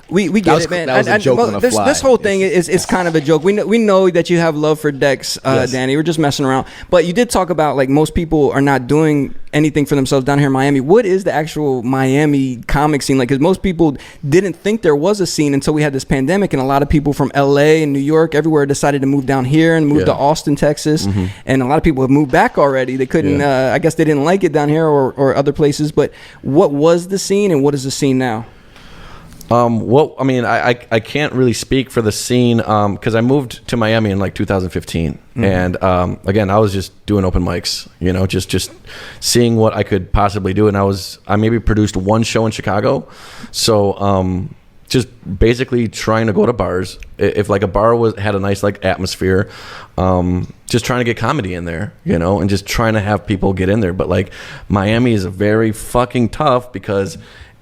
we get it, man. That was a joke on the fly. This whole thing is kind of a joke. We know that you have love for Dex, Danny. We're just messing around. But you did talk about like most people are not doing anything for themselves down here in Miami. What is the actual Miami comic scene like? Because most people didn't think there was a scene until we had this pandemic, and a lot of people from LA and New York, everywhere, decided to move down here and move to Austin, Texas. And a lot of people have moved back already. They couldn't. I guess they didn't like it down here or other places. But what was the scene, and what is the scene now? Well, I mean, I can't really speak for the scene because I moved to Miami in like 2015, and again, I was just doing open mics, just seeing what I could possibly do, and I maybe produced one show in Chicago, so just basically trying to go to bars. If like a bar had a nice like atmosphere, just trying to get comedy in there, and just trying to have people get in there. But like Miami is very fucking tough because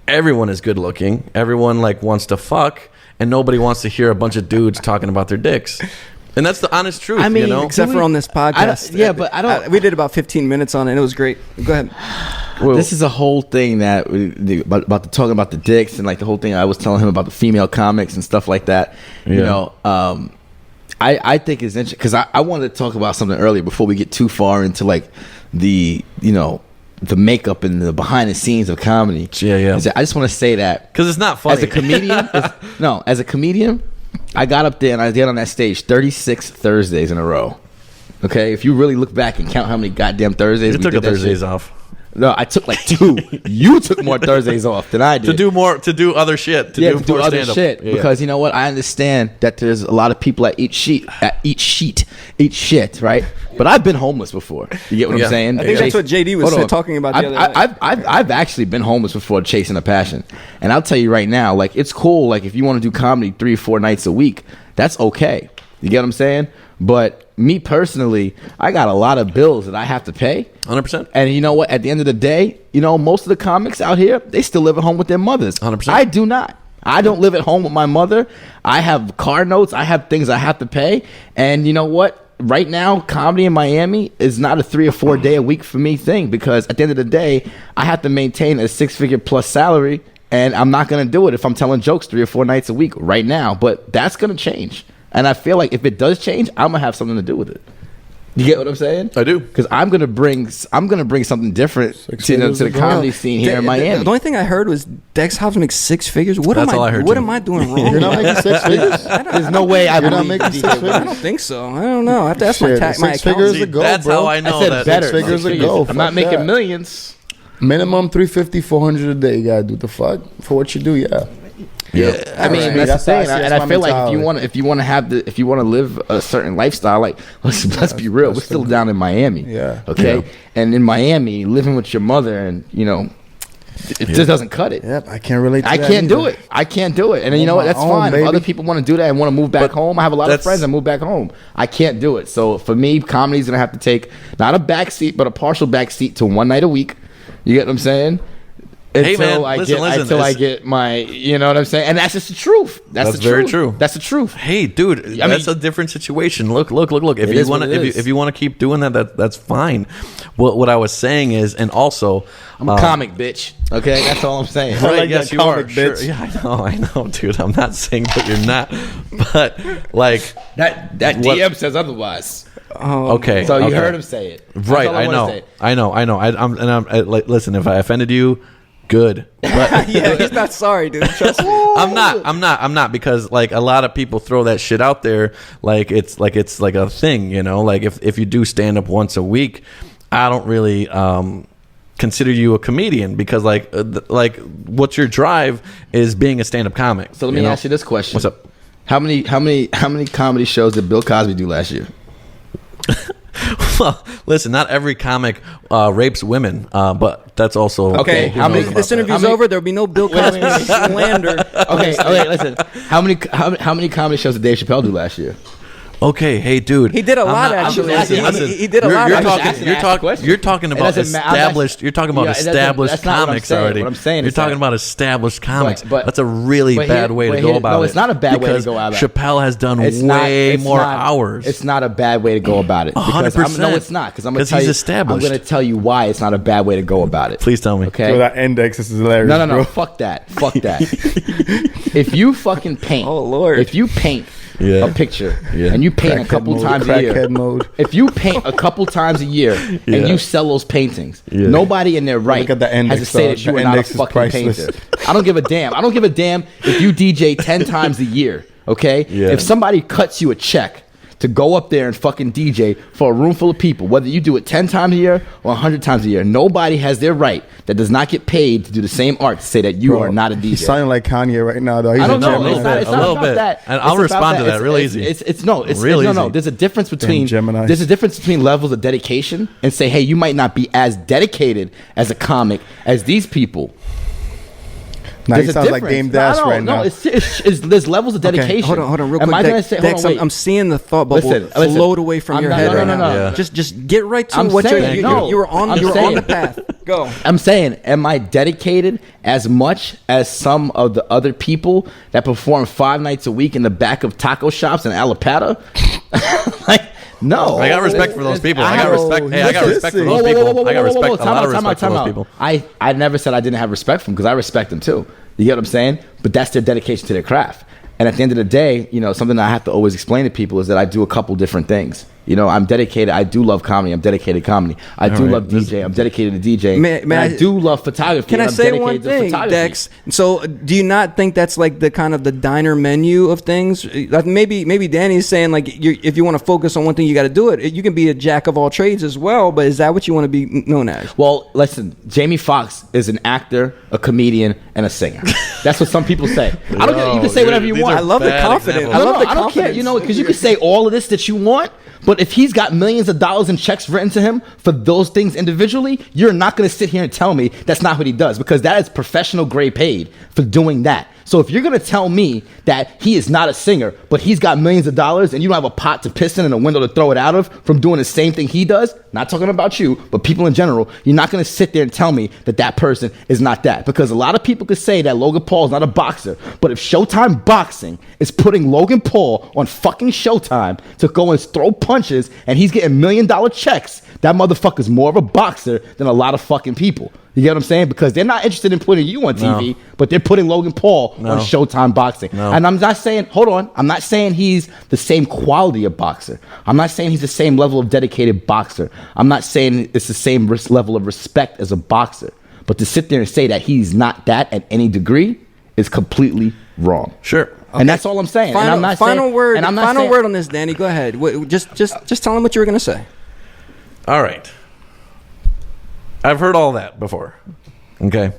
everyone is good looking. Everyone like wants to fuck, and nobody wants to hear a bunch of dudes talking about their dicks. And that's the honest truth. I mean, you know? Except for on this podcast. But I don't. We did about 15 minutes on it. And it was great. Go ahead. Well, This is a whole thing that about talking about the dicks and like the whole thing I was telling him about the female comics and stuff like that. You Yeah. know, I think it's interesting because I wanted to talk about something earlier before we get too far into like the the makeup and the behind the scenes of comedy. Yeah. Is that I just want to say that because it's not funny. as a comedian, as a comedian, I got up there and I did on that stage 36 Thursdays in a row. Okay, if you really look back and count how many goddamn Thursdays you we took did a that Thursdays shit. off No, I took like 2. You took more Thursdays off than I did. to do other shit. To do more other stand-up. shit. Yeah. Because you know what? I understand that there's a lot of people that eat shit, right? But I've been homeless before. You get what Yeah. I'm saying? I think that's what JD was Hold on. talking about the other night. I've actually been homeless before chasing a passion. And I'll tell you right now, like it's cool. Like if you want to do comedy 3 or 4 nights a week, that's okay. You get what I'm saying? But me personally, I got a lot of bills that I have to pay. 100%. And you know what? At the end of the day, you know, most of the comics out here, they still live at home with their mothers. 100%. I do not. I don't live at home with my mother. I have car notes. I have things I have to pay. And you know what? Right now, comedy in Miami is not a 3 or 4 day a week for me thing because at the end of the day, I have to maintain a 6-figure plus salary. And I'm not going to do it if I'm telling jokes 3 or 4 nights a week right now. But that's going to change. And I feel like if it does change, I'm going to have something to do with it. You get what I'm saying? I do. Because I'm gonna bring something different to the comedy scene here in Miami. The only thing I heard was Dex Hobbs makes 6 figures. That's all I heard, What too. am I doing wrong? You're not making 6 figures. There's no way I You're not believe making DJ 6 would. I figures. don't think so. I don't know. I have to ask Shit, my 6 accountant. figures See, a go, that's bro. how I I know said that. better. 6 figures Six a go. I'm not Fuck making that. millions. Minimum 350, 400 a day. You gotta do the fuck for what you do. Yeah. Yeah. I mean, Right. that's the thing, That's and I my feel like mentality. if you want to live a certain lifestyle, like let's be real, we're still down in Miami. Yeah. Okay. Yeah. And in Miami, living with your mother, and you know, it just doesn't cut it. Yep. I can't relate to I that can't do either. it. I can't do it. And you know what? my That's own, fine. If baby. other people want to do that and want to move back But home, I have a lot of that's- friends that move back home. I can't do it. So for me, comedy's gonna have to take not a back seat, but a partial back seat to 1 night a week. You get what I'm saying? Hey, Until man, I listen, it's- get my, you know what I'm saying? And that's just the truth. That's the very truth. true. That's the truth. Hey, dude, I that's mean- a different situation. Look. If It you is want what to, it is. if you want to keep doing that, that's fine. What I was saying is, and also, I'm a comic, bitch. Okay, that's all I'm saying. Right, like yes, that you are. comic, Sure. bitch. Yeah, I know, dude. I'm not saying that you're not, but like, That What- DM says otherwise. okay. So you okay. heard him say it. That's Right, all I wanna know. say. I know. Like, listen, if I offended you, good. But Yeah, he's not sorry, dude. Trust me. I'm not because like a lot of people throw that shit out there like it's like a thing, you know. Like if you do stand up once a week, I don't really consider you a comedian because like what's your drive is being a stand up comic. So let me ask you this question. What's up? How many comedy shows did Bill Cosby do last year? Well, listen, not every comic rapes women, but that's also Okay, who how knows many- about This that. interview's How many- over. There'll be no Bill Cosby slander. Okay, listen. How many comedy shows did Dave Chappelle do last year? Okay, hey, dude. He did a I'm lot, not- I'm actually. just- He- listen, he did a you're- lot, You're actually. talking. I'm just You're asking a talking. question. You're talking It about doesn't ma- I'm established. You're talking about Yeah, it doesn't- established that's not what I'm comics saying. already. What I'm saying You're is talking that- about established comics. but- That's a really but bad here- way but to go here- about no, it. it's not a bad way to because go about it. Chappelle has done It's way it's more not- hours. It's not a bad way to go about it. Because 100%. No, it's not. Because I'm going 'Cause to tell he's you. established. I'm going to tell you why it's not a bad way to go about it. Please tell me. Okay. So that index is hilarious. No. bro. Fuck that. Fuck that. If you fucking paint, Oh, Lord. if you paint Yeah. a picture Yeah. and you paint a Crackhead couple mode, times a year, crackhead mode. if you paint a couple times a year Yeah. and you sell those paintings, Yeah. nobody in their right Look at the has index, to say dog. that you The are not a index is fucking priceless. painter. I don't give a damn. I don't give a damn if you DJ 10 times a year. Okay. Yeah. If somebody cuts you a check to go up there and fucking DJ for a room full of people, whether you do it 10 times a year or 100 times a year, nobody has their right that does not get paid to do the same art to say that you Bro, are not a DJ. He's sounding like Kanye right now, though. He's I don't a know. Gemini. It's not, it's A not little about bit. that. And I'll It's about respond to that real It's- easy. It's no. Real no. easy. There's a difference between Geminis. there's a difference between levels of dedication and say, hey, you might not be as dedicated as a comic as these people. Now he There's a sounds like difference. Dame Dash right no, now. there's levels of dedication. Hold on, real Am quick. I gonna say? Hold Dex, on, wait. I'm seeing the thought bubble Listen, float away from I'm your not- head no, right no, now. no. Just get right to I'm what saying, you were on. I'm You were on saying. the path. Go. I'm saying, am I dedicated as much as some of the other people that perform 5 nights a week in the back of taco shops in Alapata? Like, no. I got respect for those people. I got Bro, respect. Hey, I got respect for Whoa, those whoa, people. whoa, whoa, I got whoa, respect. whoa, A time lot out, of time out, respect for time those out. people. I never said I didn't have respect for them because I respect them too. You get what I'm saying? But that's their dedication to their craft. And at the end of the day, you know, something that I have to always explain to people is that I do a couple different things. You know, I'm dedicated. I do love comedy. I'm dedicated to comedy. I do love DJ. I'm dedicated to DJ. May I I- do love photography. Can I and I'm say one dedicated to thing, photography. Dex? So, do you not think that's like the kind of the diner menu of things? Like maybe Danny's saying like if you want to focus on one thing, you got to do it. You can be a jack of all trades as well, but is that what you want to be known as? Well, listen, Jamie Foxx is an actor, a comedian, and a singer. That's what some people say. I don't care. You can say whatever you These want. are I love the bad confidence. examples. I love the I don't care. confidence. You know, because you can say all of this that you want, but if he's got millions of dollars in checks written to him for those things individually, you're not going to sit here and tell me that's not what he does, because that is professional grade paid for doing that. So if you're going to tell me that he is not a singer, but he's got millions of dollars and you don't have a pot to piss in and a window to throw it out of from doing the same thing he does, not talking about you, but people in general, you're not going to sit there and tell me that that person is not that. Because a lot of people could say that Logan Paul is not a boxer, but if Showtime Boxing is putting Logan Paul on fucking Showtime to go and throw punches and he's getting $1 million checks, that motherfucker's more of a boxer than a lot of fucking people. You get what I'm saying? Because they're not interested in putting you on TV, but they're putting Logan Paul on Showtime Boxing. No. And I'm not saying, hold on, I'm not saying he's the same quality of boxer. I'm not saying he's the same level of dedicated boxer. I'm not saying it's the same level of respect as a boxer. But to sit there and say that he's not that at any degree is completely wrong. Sure. And that's all I'm saying. Final, and I'm not final saying, word. And I'm not Final saying, word on this, Danny. Go ahead. Just tell him what you were gonna say. All right. I've heard all that before. Okay.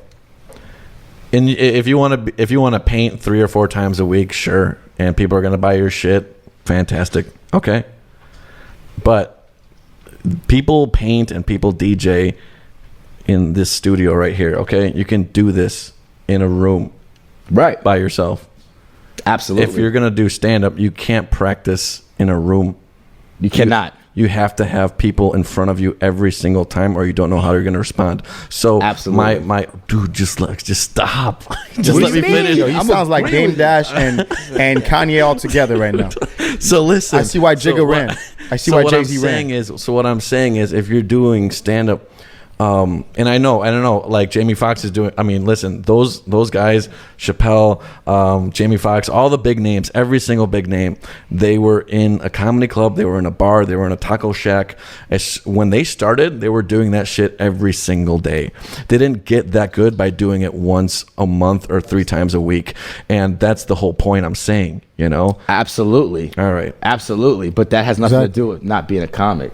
And if you want to paint 3 or 4 times a week, sure, and people are going to buy your shit, fantastic. Okay. But people paint and people DJ in this studio right here, okay? You can do this in a room right, by yourself. absolutely. If you're going to do stand up, you can't practice in a room. you cannot. You have to have people in front of you every single time, or you don't know how you're going to respond. So, Absolutely. my dude, just stop. Just What let do me you mean? finish. Yo, he I'm sounds like agreeing Dame with Dash and Kanye all together right now. So listen, I see why Jigga ran. I see why Jay-Z ran. So what I'm saying is, if you're doing stand up, and I don't know, like Jamie Foxx is doing. I mean, listen, those guys, Chappelle, Jamie Foxx, all the big names, every single big name, they were in a comedy club, they were in a bar, they were in a taco shack. When they started, they were doing that shit every single day. They didn't get that good by doing it once a month or 3 times a week, and that's the whole point I'm saying. You know, Absolutely. all right. Absolutely. But that has nothing to Exactly. do with not being a comic.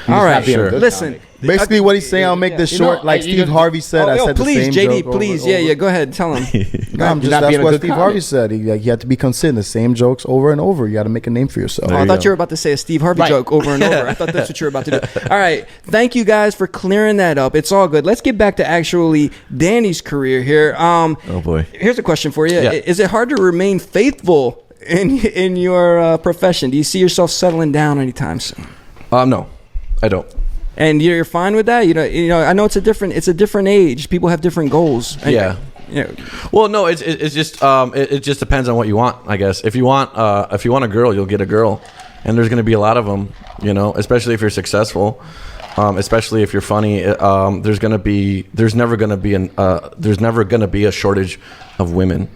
All not right, being a good listen. comic. Basically, what he's saying, I'll make this You know, short. Like you Steve know- Harvey said, I said please, the same JD, joke please, over, yeah, over. yeah. Go ahead, tell him. No, I'm You're just, not that's being a what good Steve comic. Harvey said. He had to be consistent. The same jokes over and over. You got to make a name for yourself. Oh, I thought you were about to say a Steve Harvey Right. joke over and over. I thought that's what you were about to do. All right. Thank you guys for clearing that up. It's all good. Let's get back to actually Danny's career here. Oh boy. Here's a question for you. Yeah. Is it hard to remain faithful in your profession? Do you see yourself settling down anytime soon? No, I don't. And you're fine with that? You know, I know it's a different age. People have different goals. And, Yeah. you know, Well, no, it's just it just depends on what you want, I guess. If you want a girl, you'll get a girl, and there's going to be a lot of them, you know, especially if you're successful, especially if you're funny. There's never going to be a shortage of women.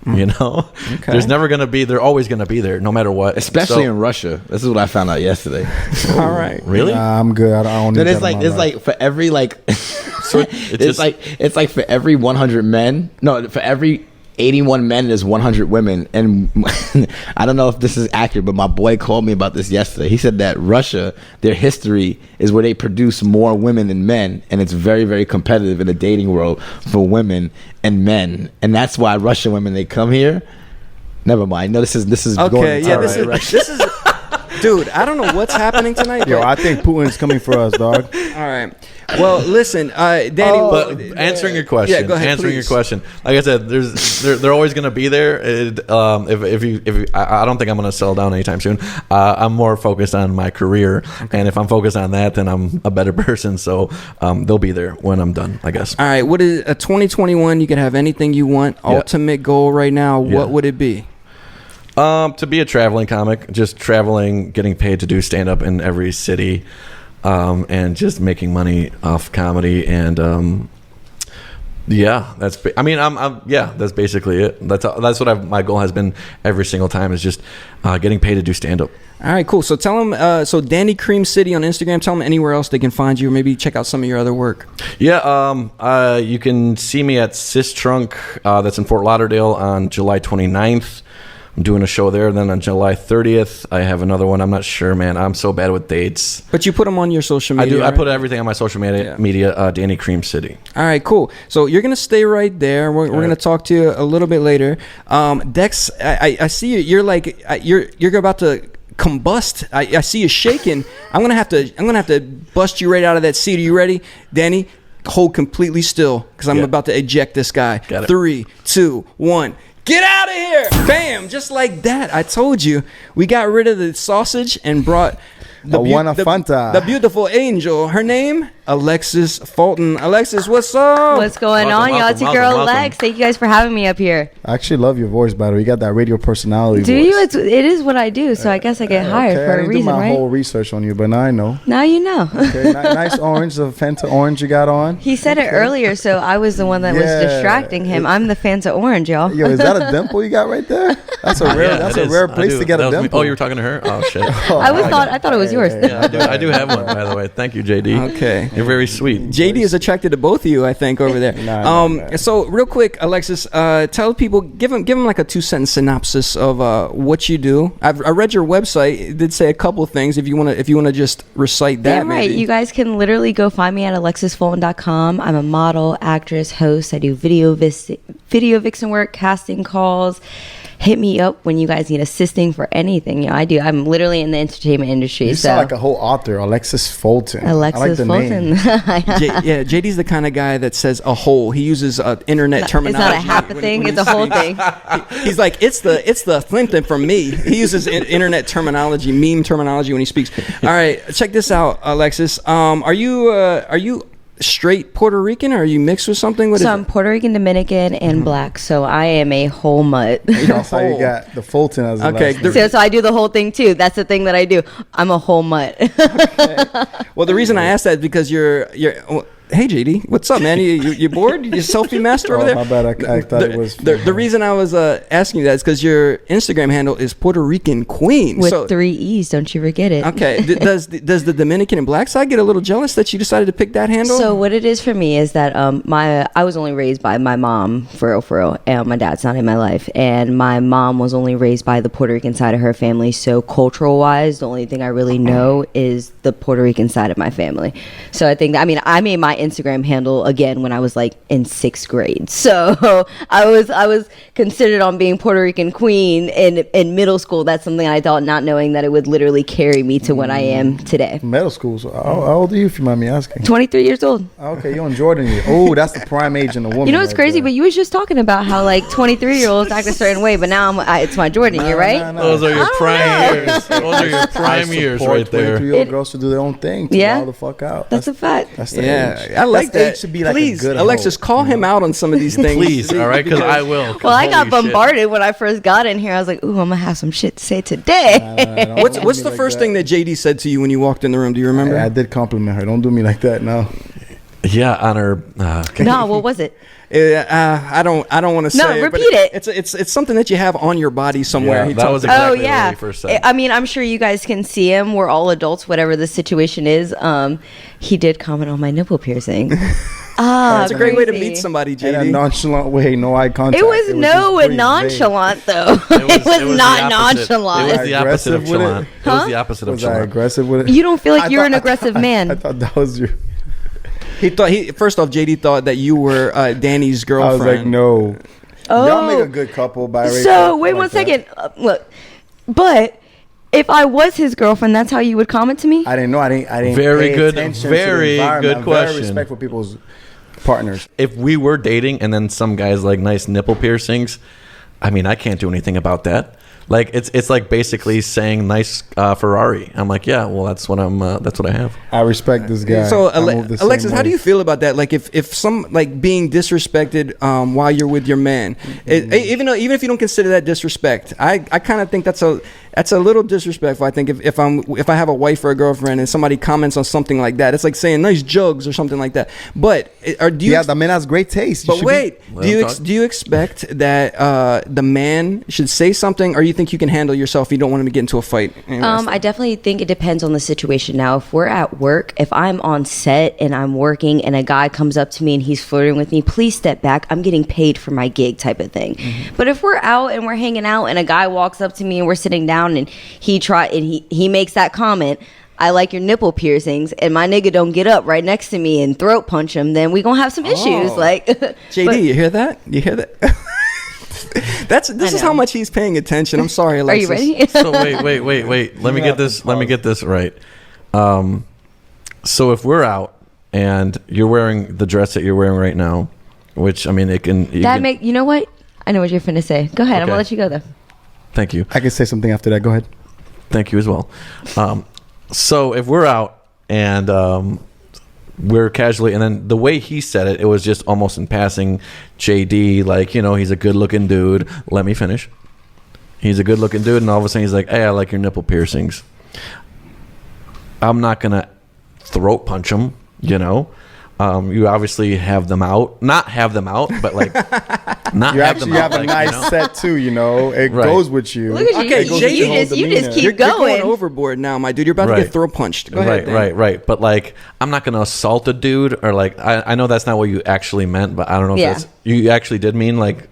You know, there's never going to be. They're always going to be there, no matter what. Especially So- in Russia. This is what I found out yesterday. all right. Really? Nah, I'm good. I don't need Then that it's in like my it's life. like for every like it's like for every 100 men. No, for every 81 men there's 100 women. And I don't know if this is accurate, but my boy called me about this yesterday. He said that Russia, their history is where they produce more women than men, and it's very, very competitive in the dating world for women and men. And that's why Russian women, they come here. Never mind. No, this is going Okay. in the Yeah. right direction. This is. Dude, I don't know what's happening tonight. Yo, but- I think Putin's coming for us, dog. All right. Well, listen, Danny. But answering your question, Yeah, go ahead, answering please. your question. Like I said, they're always going to be there. If you, I don't think I'm going to settle down anytime soon. I'm more focused on my career, and if I'm focused on that, then I'm a better person. So they'll be there when I'm done, I guess. All right, what is a 2021? You can have anything you want. Yeah. Ultimate goal right now. What Yeah. would it be? To be a traveling comic, just traveling, getting paid to do stand up in every city, and just making money off comedy. And yeah, that's that's basically it. That's what my goal has been every single time, is just getting paid to do stand up. All right, cool. So tell them, so Danny Cream City on Instagram. Tell them anywhere else they can find you, or maybe check out some of your other work. Yeah, you can see me at Sis Trunk, that's in Fort Lauderdale, on July 29th. I'm doing a show there. Then on July 30th, I have another one. I'm not sure, man. I'm so bad with dates. But you put them on your social media. I do. Right? I put everything on my social media, Danny Cream City. All right, cool. So you're gonna stay right there. We're gonna talk to you a little bit later. Dex, I see you. You're like you're about to combust. I see you shaking. I'm gonna have to bust you right out of that seat. Are you ready, Danny? Hold completely still, because I'm about to eject this guy. Got it. 3, 2, 1. Get out of here! Bam! Just like that. I told you. We got rid of the sausage and brought the Fanta. the beautiful angel. Her name? Alexis Fulton. Alexis, what's up? What's going Welcome, on, y'all? welcome, It's your girl welcome, welcome. Lex. Thank you guys for having me up here. I actually love your voice, by the way. You got that radio personality Do voice. you? It is what I do, so I guess I get hired Okay, for I a didn't reason, do my right? whole research on you, but now I know. Now you know. Okay, nice orange, the Fanta orange you got on. He said it earlier, so I was the one that was Yeah. distracting him. I'm the Fanta Orange, y'all. Yo, is that a dimple you got right there? That's a rare. Yeah, that's it a is. rare I place do. to get That a was me. dimple. Oh, you were talking to her? Oh shit. I thought it was yours. Yeah, I do have one, by the way. Thank you, JD. Okay. You're very sweet. JD is attracted to both of you, I think, over there. Nah. So real quick, Alexis, tell people, give them like a 2-sentence synopsis of what you do. I read your website. It did say a couple things. If you wanna just recite that, Damn right. maybe. You guys can literally go find me at alexisfulton.com. I'm a model, actress, host. I do video vixen work, casting calls. Hit me up when you guys need assisting for anything. You know, I do. I'm literally in the entertainment industry. You sound like a whole author, Alexis Fulton. Alexis I like the Fulton. name. Yeah, JD's the kind of guy that says a whole. He uses internet It's terminology. not a half a thing. It's a whole thing. He's like, it's the Flinton from me. He uses internet terminology, meme terminology when he speaks. All right, check this out, Alexis. Are you straight Puerto Rican, or are you mixed with something? What is So I'm it? Puerto Rican, Dominican, and black. So I am a whole mutt. That's how you got the Fulton as the Okay, last name. So I do the whole thing too. That's the thing that I do. I'm a whole mutt. Well, the reason I asked that is because you're. Hey JD, what's up, man? You bored? You selfie master over Oh, there? my bad. I thought it was. The reason I was asking you that is because your Instagram handle is Puerto Rican Queen. With so, 3 E's, don't you forget it. Okay. Does the Dominican and black side get a little jealous that you decided to pick that handle? So what it is for me is that I was only raised by my mom, for real, and my dad's not in my life. And my mom was only raised by the Puerto Rican side of her family. So cultural wise, the only thing I really know is the Puerto Rican side of my family. So I think I made my Instagram handle again when I was like in 6th grade. So I was considered on being Puerto Rican Queen in middle school. That's something I thought, not knowing that it would literally carry me to what I am today. Middle school. So how old are you, if you mind me asking? 23 years old. Okay, you're in Jordan year. Oh, that's the prime age in a woman. You know what's right crazy? there. But you was just talking about how like 23-year-olds act a certain way, but now it's my Jordan year, right? Nah. Those are your I prime don't years. Those are your prime years right there. 23-year-old girls to do their own thing. To Yeah. wild the fuck out. That's a fact. That's the yeah, age. I like That's the that. age to be like Please, a good Alexis, hoe. call him out on some of these things. Please, all right, because I will. Well, I got Holy shit. bombarded when I first got in here. I was like, ooh, I'm gonna have some shit to say today. What's the first thing that JD said to you when you walked in the room? Do you remember? I did compliment her. Don't do me like that. No. Yeah, on her. Okay. No, what was it? I don't want to say. No, it, but repeat it. It's something that you have on your body somewhere. Yeah, He that talked was about- exactly Oh yeah. what he first said. I mean, I'm sure you guys can see him. We're all adults, whatever the situation is. He did comment on my nipple piercing. It's a great way to crazy. meet somebody, In a JD. nonchalant way, no eye contact. It was just no very nonchalant though. It was the not opposite. nonchalant. It was the opposite of Aggressive with it? chalant. It was the opposite of Was I chalant. aggressive with it? You don't feel like I you're an thought- aggressive I man. thought that was your. First off, JD thought that you were Danny's I girlfriend. was like, no. Oh. Y'all make a good couple by So wait one second. Look, but If I was his girlfriend, that's how you would comment to me? I didn't know. I didn't. Very pay good- attention very to the environment. good I'm question. Very respectful of people's partners. If we were dating and then some guys like nice nipple piercings, I mean, I can't do anything about that. Like it's like basically saying nice Ferrari. I'm like, yeah, well, that's what I have. I respect this guy. So I move the same Alexis, how way. do you feel about that? Like if some like being disrespected while you're with your man, even if you don't consider that disrespect, I kind of think that's a little disrespectful. I think if I have a wife or a girlfriend and somebody comments on something like that, it's like saying nice jugs or something like that. But do you? Yeah, the man has great taste. You But should wait, Let do you expect that the man should say something, or you think you can handle yourself? You don't want him to get into a fight. I definitely think it depends on the situation. Now, if we're at work, if I'm on set and I'm working and a guy comes up to me and he's flirting with me, please step back. I'm getting paid for my gig type of thing. But if we're out and we're hanging out and a guy walks up to me and we're sitting down and he makes that comment, I like your nipple piercings, and my nigga don't get up right next to me and throat punch him, then we gonna have some issues. Like, JD, but- you hear that? You hear that? This is how much he's paying attention. I'm sorry, Are Alexis. you ready? So wait. Let me get this right. So if we're out and you're wearing the dress that you're wearing right now, which I mean, You know what? I know what you're finna say. Go ahead. I'm Okay. gonna let you go though. Thank you. I can say something after that. Go ahead. Thank you as well. So if we're out and we're casually, and then the way he said it, it was just almost in passing. JD, like, he's a good looking dude. Let me finish. He's a good looking dude, and all of a sudden he's like, hey, I like your nipple piercings. I'm not gonna throat punch him, You obviously have them out. Not have them out, but like not You have them actually out. have a like, nice set too. It Right. goes with you. Look at you. Okay, you, Jay, you just demeanor. keep You're going going. overboard now, my dude. You're about to Right. get throat punched. Go ahead. Dan. Right. But like, I'm not gonna assault a dude, or like, I know that's not what you actually meant, but I don't know if Yeah. that's you actually did mean like,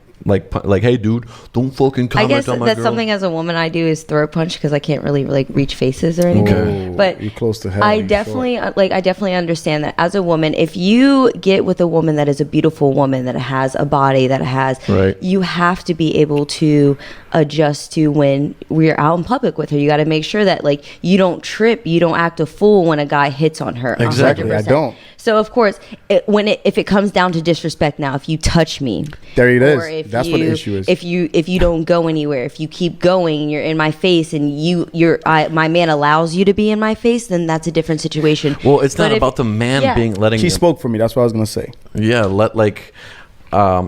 hey, dude, don't fucking I comment guess on my that's girl. something as a woman I do is throat punch because I can't really like reach faces or anything. Okay. But You're close to hell. I you're definitely short. I definitely understand that as a woman, if you get with a woman that is a beautiful woman that has a body that has, Right. you have to be able to adjust to when we're out in public with her. You got to make sure that like you don't trip, you don't act a fool when a guy hits on her. Exactly. 100%. I don't. So of course, if it comes down to disrespect, now if you touch me, There it or is. if That's what the issue is. If you don't go anywhere, if you keep going, you're in my face, and my man allows you to be in my face, then that's a different situation. Well, it's not But about the man yeah. letting. She you- spoke for me. That's what I was gonna say. Yeah,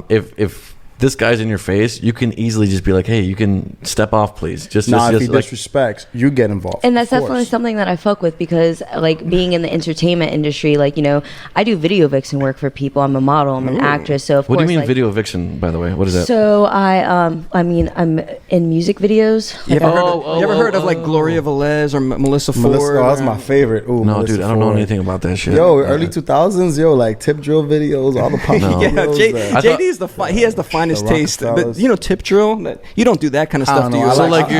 if this guy's in your face, you can easily just be like, hey, you can step off, please. Just If he like, disrespects, you get involved. And that's Of course. definitely something that I fuck with because, like, being in the entertainment industry, like, I do video vixen work for people. I'm a model. I'm an actress. So, of what course, do you mean like, video eviction? By the way, what is that? So, I'm in music videos. You ever, Oh, heard of like Gloria Velez or Melissa Ford? Melissa, that's my favorite. Ooh, no, Melissa dude, I don't know Ford. anything about that shit. Yo, early 2000s, like tip drill videos, all the pop No. Yeah, videos. I JD is he has the finest taste. But tip drill, you don't do that kind of I stuff, don't do know, you? I So like-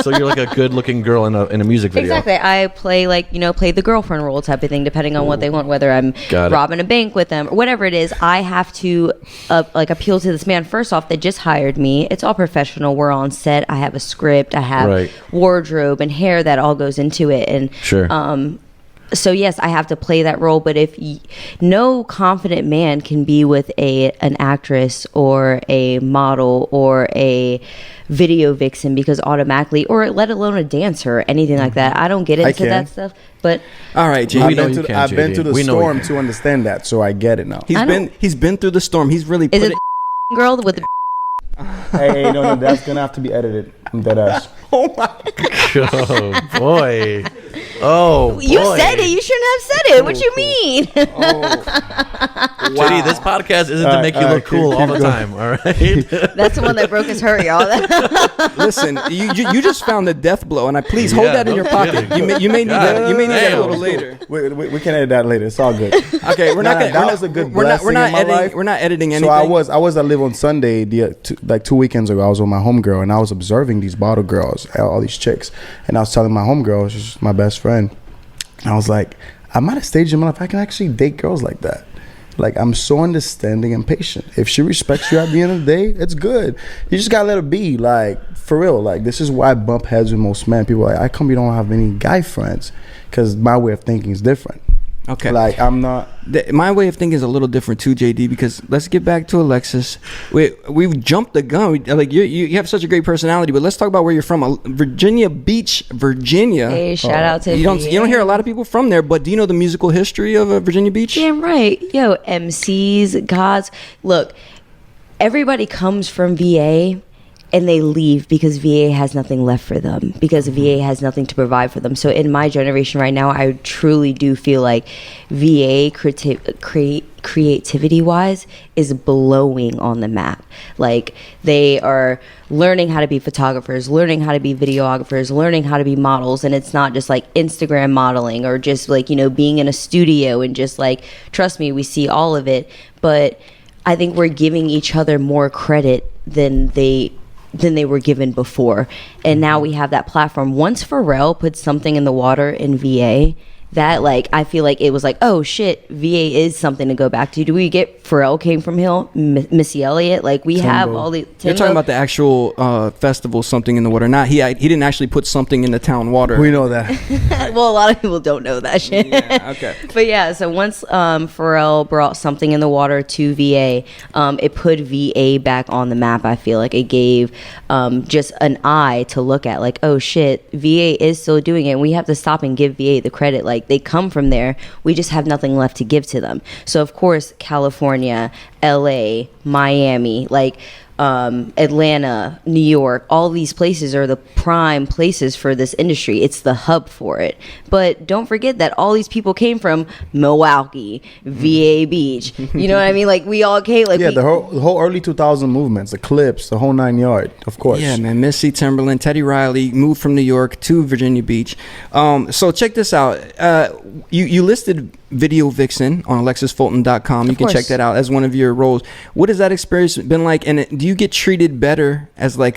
like you're like a good looking girl in a music video. Exactly. I play play the girlfriend role type of thing, depending on what they want, whether I'm Got it. robbing a bank with them or whatever it is. I have to appeal to this man. First off, they just hired me. It's all professional. We're on set. I have a script. I have Right. wardrobe and hair that all goes into it. And Sure. so yes, I have to play that role. But if no confident man can be with an actress or a model or a video vixen, because automatically, or let alone a dancer or anything like that, I don't get into can. that stuff. But All right, JD. We know you can, I've been JD. to the We know you storm can. to understand that, so I get it now. He's been through the storm. He's really is put it the girl with the Hey, no, that's gonna have to be edited. I'm dead ass. Oh boy. Oh boy. You said it. You shouldn't have said it. What you mean? JD, this podcast isn't to make you look cool all the time. All right. That's the one that broke his heart, y'all. Listen, you just found the death blow, and please hold Yeah, that in your no pocket. kidding. You may need that. You may need that a Damn. little later. We can edit that later. It's all good. Okay, we're not gonna. That was a good We're not blessing in my editing. life. We're not editing anything. So I was at Live on Sunday like 2 weekends ago. I was with my homegirl and I was observing these bottle girls, all these chicks, and I was telling my homegirl, she's my best friend, and I was like, I'm at a stage in my life I can actually date girls like that. Like, I'm so understanding and patient. If she respects you at the end of the day, it's good. You just gotta let her be. Like, for real, like, this is why I bump heads with most men. People are like, how come you don't have any guy friends? Because my way of thinking is different. Okay. Like, I'm not. My way of thinking is a little different too, JD. Because let's get back to Alexis. We've jumped the gun. Like you have such a great personality. But let's talk about where you're from. Virginia Beach, Virginia. Hey, shout out to you don't hear a lot of people from there. But do you know the musical history of Virginia Beach? Damn right. Yo, MCs, gods. Look, everybody comes from VA. And they leave because VA has nothing left for them, because VA has nothing to provide for them. So in my generation right now, I truly do feel like VA creativity-wise is blowing on the map. Like, they are learning how to be photographers, learning how to be videographers, learning how to be models. And it's not just like Instagram modeling or just like, being in a studio and just like, trust me, we see all of it. But I think we're giving each other more credit than they were given before. And now we have that platform. Once Pharrell put something in the water in VA, that, like, I feel like it was like, oh shit, VA is something to go back to. Do we get Pharrell came from Hill, Missy Elliott? Like, we have all the You're talking about the actual festival, Something in the Water. Not he didn't actually put something in the town water. We know that. Well, a lot of people don't know that shit. Yeah, okay. But yeah, so once Pharrell brought Something in the Water to VA, it put VA back on the map. I feel like it gave just an eye to look at, like, oh shit, VA is still doing it, and we have to stop and give VA the credit. Like, they come from there, we just have nothing left to give to them. So of course, California, LA, Miami, like Atlanta, New York, all these places are the prime places for this industry. It's the hub for it. But don't forget that all these people came from Milwaukee, VA Beach. You know what I mean? Like, we all came. Like, the whole early 2000 movements, the Clips, the whole 9 yard, of course. Yeah, man. Missy Timberland, Teddy Riley moved from New York to Virginia Beach. So check this out. You listed Video Vixen on AlexisFulton.com. You can check that out as one of your roles. What has that experience been like? And do you get treated better as like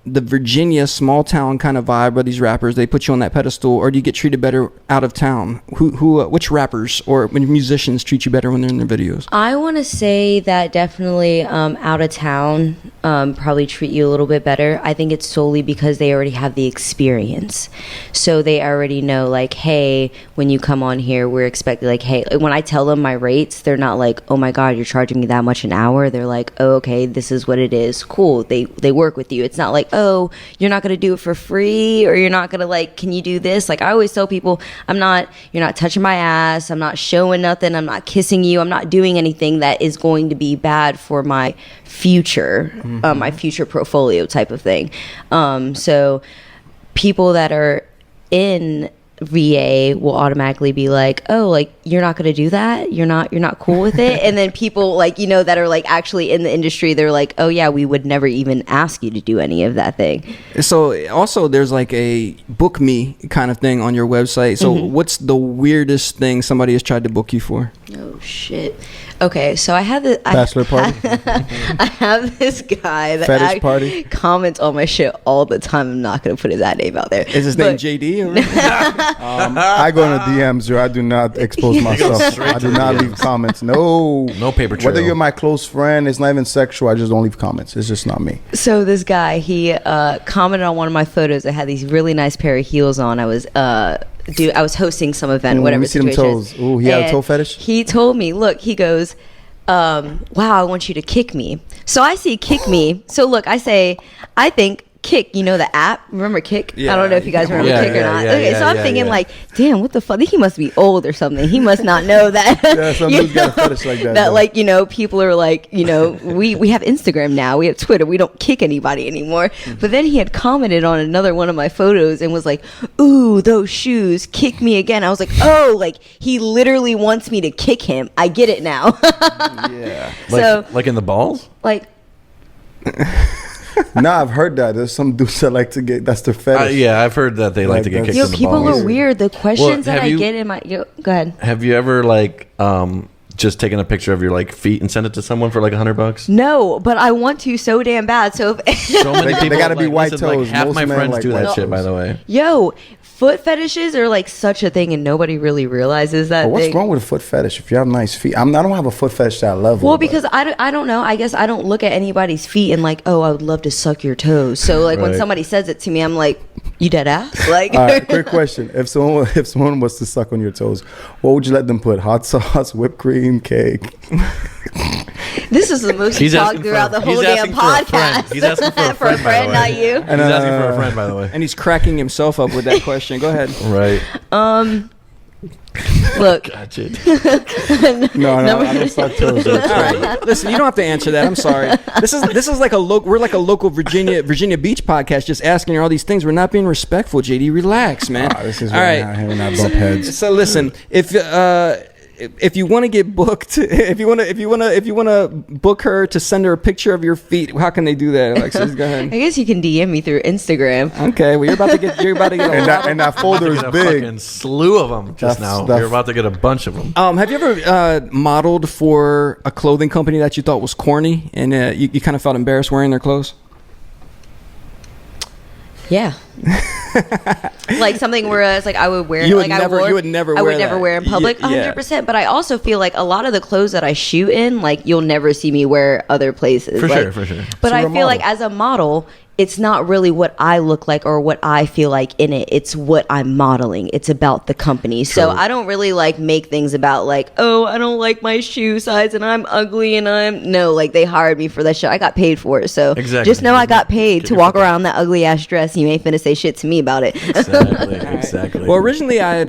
the Virginia small town kind of vibe where these rappers, they put you on that pedestal, or do you get treated better out of town? Which rappers or musicians treat you better when they're in their videos? I want to say that definitely out of town probably treat you a little bit better. I think it's solely because they already have the experience. So they already know, like, hey, when you come on here, we're expected, like, hey, when I tell them my rates, they're not like, oh my God, you're charging me that much an hour. They're like, oh, okay, this is what it is. Cool. They work with you. It's not like, oh, you're not going to do it for free, or you're not going to, like, can you do this? Like, I always tell people, you're not touching my ass. I'm not showing nothing. I'm not kissing you. I'm not doing anything that is going to be bad for my future, my future portfolio type of thing. So people that are in VA will automatically be like, oh, like, you're not going to do that, you're not cool with it. And then people, like, that are like actually in the industry, they're like, oh yeah, we would never even ask you to do any of that thing. So also there's like a book me kind of thing on your website. So what's the weirdest thing somebody has tried to book you for? Oh shit. Okay, so I have this bachelor party. I have this guy that fetish party comments on my shit all the time. I'm not gonna put his name out there. Is his name JD? Or I go in the DMs, or I do not expose myself. I do not leave comments. No paper trail. Whether you're my close friend, it's not even sexual. I just don't leave comments. It's just not me. So this guy, he commented on one of my photos. I had these really nice pair of heels on. I was hosting some event, whatever. Let me see them toes. Ooh, he had a toe fetish? He told me, look, he goes, wow, I want you to kick me. So I see kick me. So look, I think Kick, the app. Remember Kick? Yeah. I don't know if you guys remember Kick or not. So I'm thinking like, damn, what the fuck? He must be old or something. He must not know that. Yeah, some dudes got a fetish like that. That like, people are like, we have Instagram now. We have Twitter. We don't kick anybody anymore. But then he had commented on another one of my photos and was like, ooh, those shoes, kick me again. I was like, oh, like he literally wants me to kick him. I get it now. Yeah. Like in the balls? Like. Nah, I've heard that. There's some dudes that like to get, that's their fetish. Yeah, I've heard that they like to get kicked in the balls. People are weird. The questions that I get in my... go ahead. Have you ever just taking a picture of your like feet and send it to someone for like $100? No, but I want to so damn bad. So if So many people they gotta be white listen, like, toes. half Most my men friends like do that white shit, by toes. the way. yo, foot fetishes are like such a thing, and nobody really realizes that. But what's thing. wrong with a foot fetish? If you have nice feet, I don't have a foot fetish that level. Well, but- because I don't know. I guess I don't look at anybody's feet and like, oh, I would love to suck your toes. So like when Right. somebody says it to me, I'm like, you dead ass? Like, All right, quick question: if someone was to suck on your toes, what would you let them put? Hot sauce, whipped cream, cake? this is the most you He's talk asking throughout for- the whole he's damn asking for a friend. podcast. He's asking for a friend, by the way. not you. And He's asking for a friend, by the way. And he's cracking himself up with that question. Go ahead. Right. Look, Gotcha. No, I don't suck toes. All right. Listen, you don't have to answer that. I'm sorry. This is like we're like a local Virginia Beach podcast, just asking her all these things. We're not being respectful, JD. Relax, man. This is all right. right. Him and I bump heads. So listen, if you want to get booked, if you want to book her to send her a picture of your feet, how can they do that, Alexis? Go I ahead. guess you can DM me through Instagram. Okay, well you're about to get And that folder is a big. fucking slew of them just now. That's- You're about to get a bunch of them. Have you ever modeled for a clothing company that you thought was corny and you kind of felt embarrassed wearing their clothes? Yeah. Like something where it's like I would wear. You would like never- I wore, you would never I wear would never that. wear in public. Yeah. 100%. But I also feel like a lot of the clothes that I shoot in, like you'll never see me wear other places. For Like, sure. But So I you're a feel like model. as a model, it's not really what I look like or what I feel like in it. It's what I'm modeling. It's about the company. So True. I don't really like make things about like, oh, I don't like my shoe size and I'm ugly and like they hired me for that shit. I got paid for it. So Exactly. just know I got paid Get to your walk fucking- aroad that ugly ass dress. You ain't finna say shit to me about it. Exactly. Well, originally I had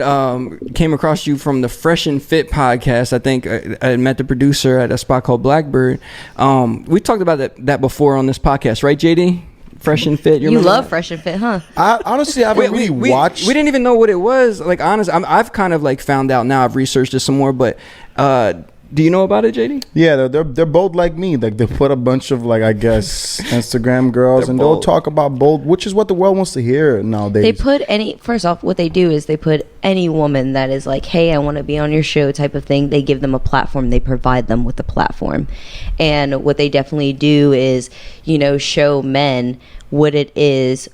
came across you from the Fresh and Fit podcast. I think I had met the producer at a spot called Blackbird. We talked about that before on this podcast, right, JD? Fresh and Fit. You remember love that? Fresh and Fit, huh? I honestly haven't really watched. We didn't even know what it was. Like, honest, I've kind of like found out now. I've researched it some more, but do you know about it, JD? Yeah, they're both like me. Like they put a bunch of like I guess Instagram girls, They're and they'll bold. talk about bold, which is what the world wants to hear nowadays. They put first off, what they do is they put any woman that is like, hey, I want to be on your show type of thing. They give them a platform. They provide them with a platform. And what they definitely do is, show men what it is,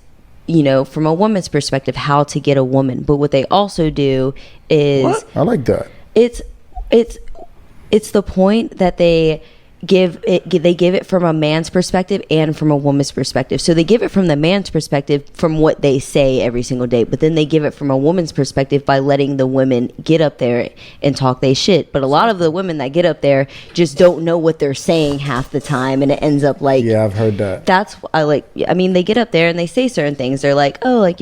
from a woman's perspective, how to get a woman. But what they also do is What? I like that. it's the point that they give it from a man's perspective and from a woman's perspective. So they give it from the man's perspective from what they say every single day, but then they give it from a woman's perspective by letting the women get up there and talk they shit. But a lot of the women that get up there just don't know what they're saying half the time, and it ends up like, Yeah, I've heard that. that's they get up there and they say certain things. They're like, oh, like,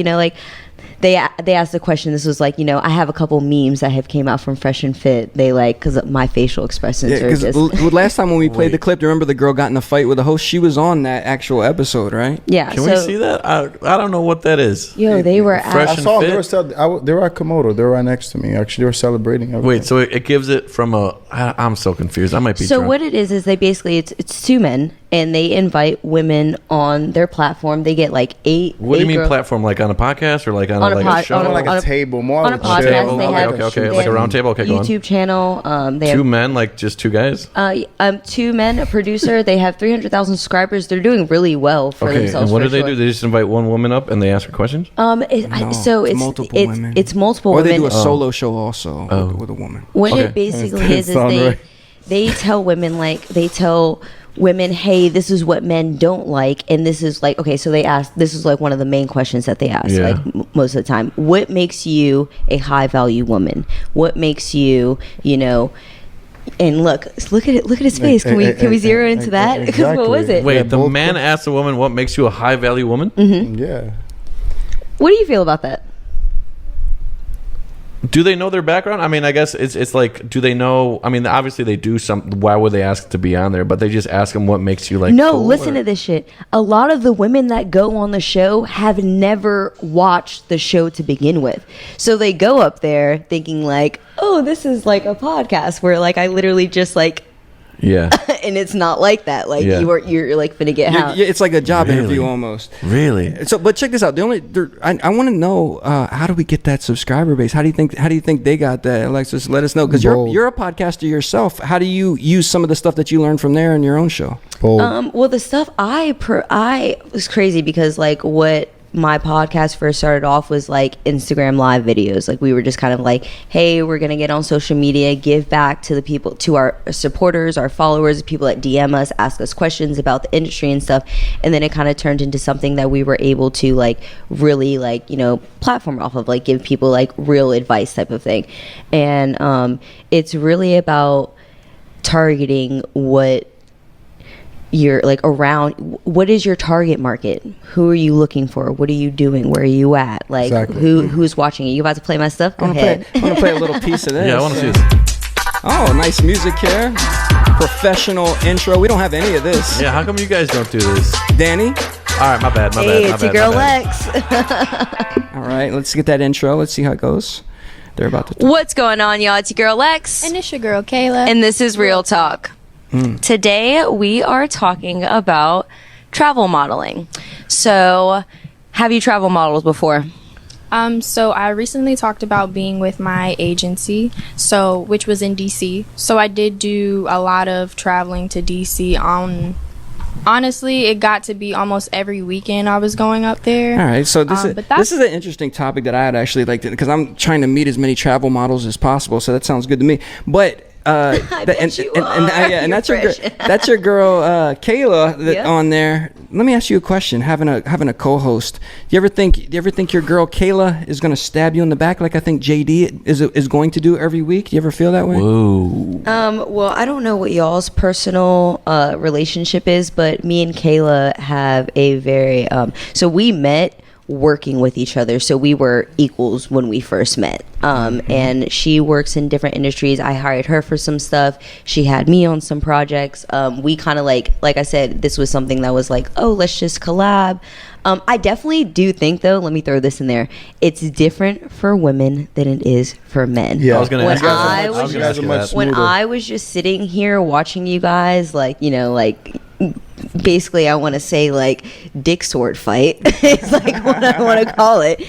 they asked the question. This was like, I have a couple memes that have came out from Fresh and Fit. They like, because my facial expressions Yeah, are because just last time when we played the clip, do you remember the girl got in a fight with the host? She was on that actual episode, right? yeah. Can so, we see that? I don't know what that is. Yo, they were Fresh I and saw Fit? they were at Komodo. They were right next to me. Actually, they were celebrating. everything. Wait, so it gives it from I'm so confused. I might be So drunk. what it is they basically it's two men and they invite women on their platform. They get like eight. What do you mean girls- platform? Like on a podcast or like on, On a like pod- a show? on More like on a a- table, more on a of a podcast? chill. They Okay, have okay. they Like a have round table? Okay, go on. YouTube channel. They Two have men, like just two guys? two men, a producer. They have 300,000 subscribers. They're doing really well for Okay, themselves. and what for do they sure. do? They just invite one woman up and they ask her questions? So it's multiple women. It's multiple Or women. they do a solo show also Oh. with a woman. What Okay. it basically is Sound right. they tell women women, hey, this is what men don't like, and this is like, okay, so they ask, this is like one of the main questions that they ask, Yeah. like most of the time, what makes you a high value woman? What makes you, and look at his face. Can we zero into that? Because what was it? Yeah, Wait, the both man asks the woman, what makes you a high value woman? Yeah. What do you feel about that? Do they know their background? I mean, I guess it's like, do they know? I mean, obviously they do some. Why would they ask to be on there? But they just ask them what makes you like. No, cool, listen or- to this shit. A lot of the women that go on the show have never watched the show to begin with. So they go up there thinking like, oh, this is like a podcast where like I literally just like Yeah. And it's not like that. Like Yeah. you're like finna get Yeah, hound. it's like a job Really? interview almost. Really? So, but check this out. I want to know how do we get that subscriber base? How do you think they got that? Alexis, let us know because Bold. you're a podcaster yourself. How do you use some of the stuff that you learned from there in your own show? Bold. Well, the stuff I was crazy because like what my podcast first started off was like Instagram live videos. Like we were just kind of like, hey, we're gonna get on social media, give back to the people, to our supporters, our followers, people that DM us, ask us questions about the industry and stuff. And then it kind of turned into something that we were able to like really like, platform off of, like give people like real advice type of thing. And it's really about targeting what you're like around. What is your target market? Who are you looking for? What are you doing? Where are you at? Like Exactly. who's watching you? You about to play my stuff? Go ahead. I want to play a little piece of this. Yeah, I want to see this. Oh, nice music here. Professional intro. We don't have any of this. Yeah, how come you guys don't do this? Danny. All right, my bad. Hey, it's your girl Lex. All right, let's get that intro. Let's see how it goes. They're about to. What's going on, y'all? It's your girl Lex. And it's your girl, Kayla. And this is Real Talk. Today we are talking about travel modeling. So, have you travel modeled before? So I recently talked about being with my agency, which was in DC. So I did do a lot of traveling to DC. Honestly, it got to be almost every weekend I was going up there. All right, so but this is an interesting topic that I'd actually like to, because I'm trying to meet as many travel models as possible. So that sounds good to me. But that's your girl Kayla on there. Let me ask you a question. Having a co-host, do you ever think your girl Kayla is going to stab you in the back like I think JD is going to do every week? Do you ever feel that way? Whoa. Well, I don't know what y'all's personal relationship is, but me and Kayla have a very so we met working with each other, so we were equals when we first met. And she works in different industries. I hired her for some stuff. She had me on some projects. We kind of like I said, this was something that was like, oh, let's just collab. I definitely do think, though, let me throw this in there, it's different for women than it is for men. Yeah, I was going to ask you that. When I was just sitting here watching you guys, like, basically I want to say like dick sword fight is like what I want to call it.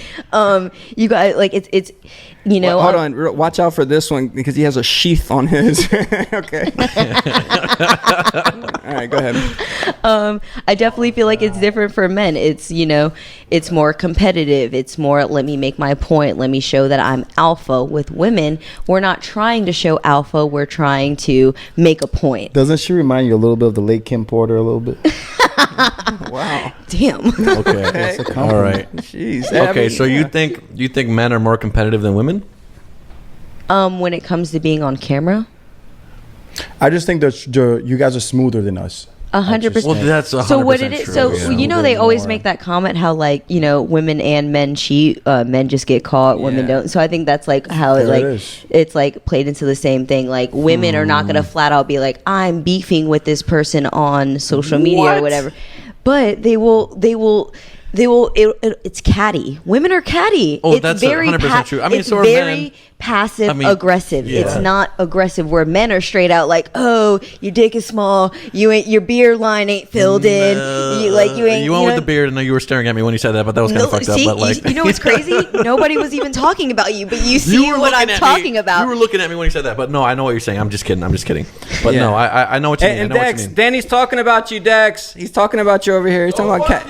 You guys, like it's Well, hold on, watch out for this one because he has a sheath on his. Okay. All right, go ahead. I definitely feel like it's different for men. It's it's more competitive. It's more, let me make my point, let me show that I'm alpha. With women, we're not trying to show alpha, we're trying to make a point. Doesn't she remind you a little bit of the late Kim Porter a little bit? Wow. Damn. Okay. All right. Jeez. Okay, so you think men are more competitive than women? When it comes to being on camera, I just think that you guys are smoother than us. 100%. Well, that's 100% So what it is, true, so yeah. they always make that comment how like women and men cheat, men just get caught, women don't. So I think that's like how it's like played into the same thing. Like women are not gonna flat out be like, I'm beefing with this person on social media or whatever, but they will. It's catty. Women are catty. Oh, it's that's very 100% true. I mean, it's so are very men. passive aggressive. yeah. It's not aggressive where men are straight out like, oh, your dick is small. Your beard line ain't filled in. You ain't. You went with the beard, and you were staring at me when you said that, but that was kind of fucked up. But like, you know what's crazy? Nobody was even talking about you, but you see what I'm talking about. You were looking at me when you said that, but no, I know what you're saying. I'm just kidding. But no, I know what you mean. And I know Dex, what you mean. Danny's talking about you, Dex. He's talking about you over here. He's talking about cat.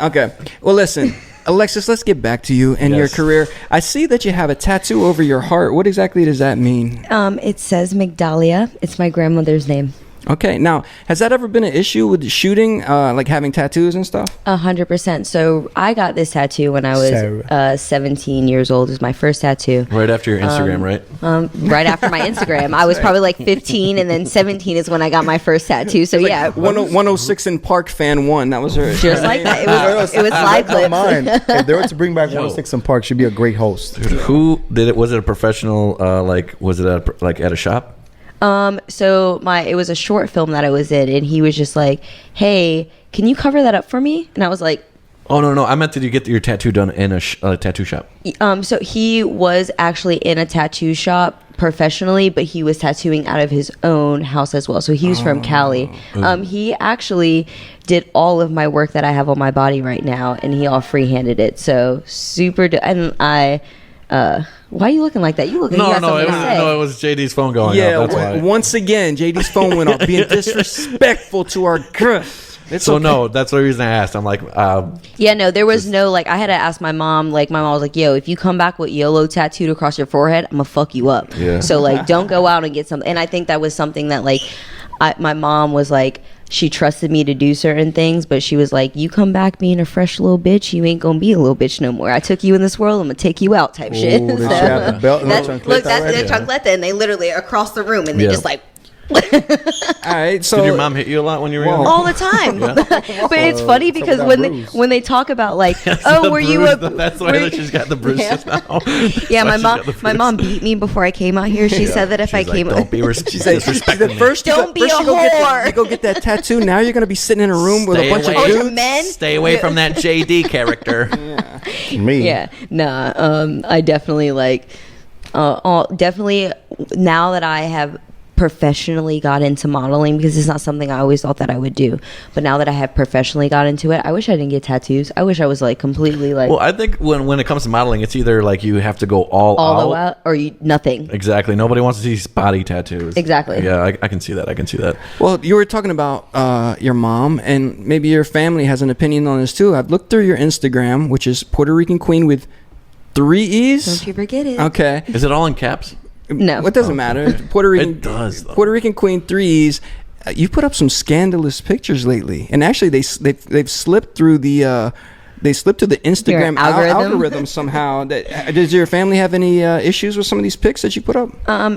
Okay. Well, listen, Alexis, let's get back to you and your career. I see that you have a tattoo over your heart. What exactly does that mean? It says Migdalia. It's my grandmother's name. Okay. Now, has that ever been an issue with shooting, like having tattoos and stuff? 100%. So I got this tattoo when I was 17 years old. It was my first tattoo. Right after your Instagram, right? Right after my Instagram. I was probably like 15, and then 17 is when I got my first tattoo. So yeah. 106 in Park fan 1. That was her. Just like that. It was live clips. Mine. If they were to bring back 106 in Park, she'd be a great host. Dude, who did it? Was it a professional? Was it at a shop? So it was a short film that I was in, and he was just like, hey, can you cover that up for me? And I was like, oh, no. I meant, did you get your tattoo done in a tattoo shop? So he was actually in a tattoo shop professionally, but he was tattooing out of his own house as well. So he was from Cali. He actually did all of my work that I have on my body right now, and he all free-handed it. So super. And I. Why are you looking like that? You looking? No, you got something to say. it was JD's phone going Yeah, off. That's why. once again, JD's phone went off, being disrespectful to our guests. So no, that's the reason I asked. I'm like, Yeah, no, there was no, like, I had to ask my mom. Like, my mom was like, yo, if you come back with YOLO tattooed across your forehead, I'm gonna fuck you up. Yeah. So, like, don't go out and get something. And I think that was something that, like, my mom was like, she trusted me to do certain things, but she was like, you come back being a fresh little bitch, you ain't gonna be a little bitch no more. I took you in this world, I'm gonna take you out type shit. Ooh, So, did she have the belt and the chancleta look, that's already? the chancleta, and they literally across the room, and they Yeah. just like, All right, so did your mom hit you a lot when you were young? all the time. But it's funny because when they talk about like, oh, were you a That's why were- she's got the bruises now. Yeah, That's my why she's got the my mom bruises. beat me before I came out here. She said that if I She's like, came, don't be disrespectful. first, Don't be a you whore. go get that tattoo. Now you're gonna be sitting in a room with a bunch of Oh, to dudes. men. Stay away from that JD character. Me. Yeah, nah. I definitely like, definitely now that I have professionally got into modeling, because it's not something I always thought that I would do, but now that I have professionally got into it, I wish I didn't get tattoos. I wish I was like completely like Well, I think when it comes to modeling, it's either like you have to go all all the out. way or nothing. Exactly. Nobody wants to see body tattoos. Exactly. Yeah, I can see that. I can see that. Well, you were talking about your mom, and maybe your family has an opinion on this too. I've looked through your Instagram, which is Puerto Rican Queen with 3 E's. Don't you forget it. Okay. Is it all in caps? No. It doesn't matter. Puerto Rican. It does, though. Puerto Rican Queen 3 E's. You put up some scandalous pictures lately, and actually they've slipped through the Instagram algorithm somehow. Does your family have any issues with some of these pics that you put up?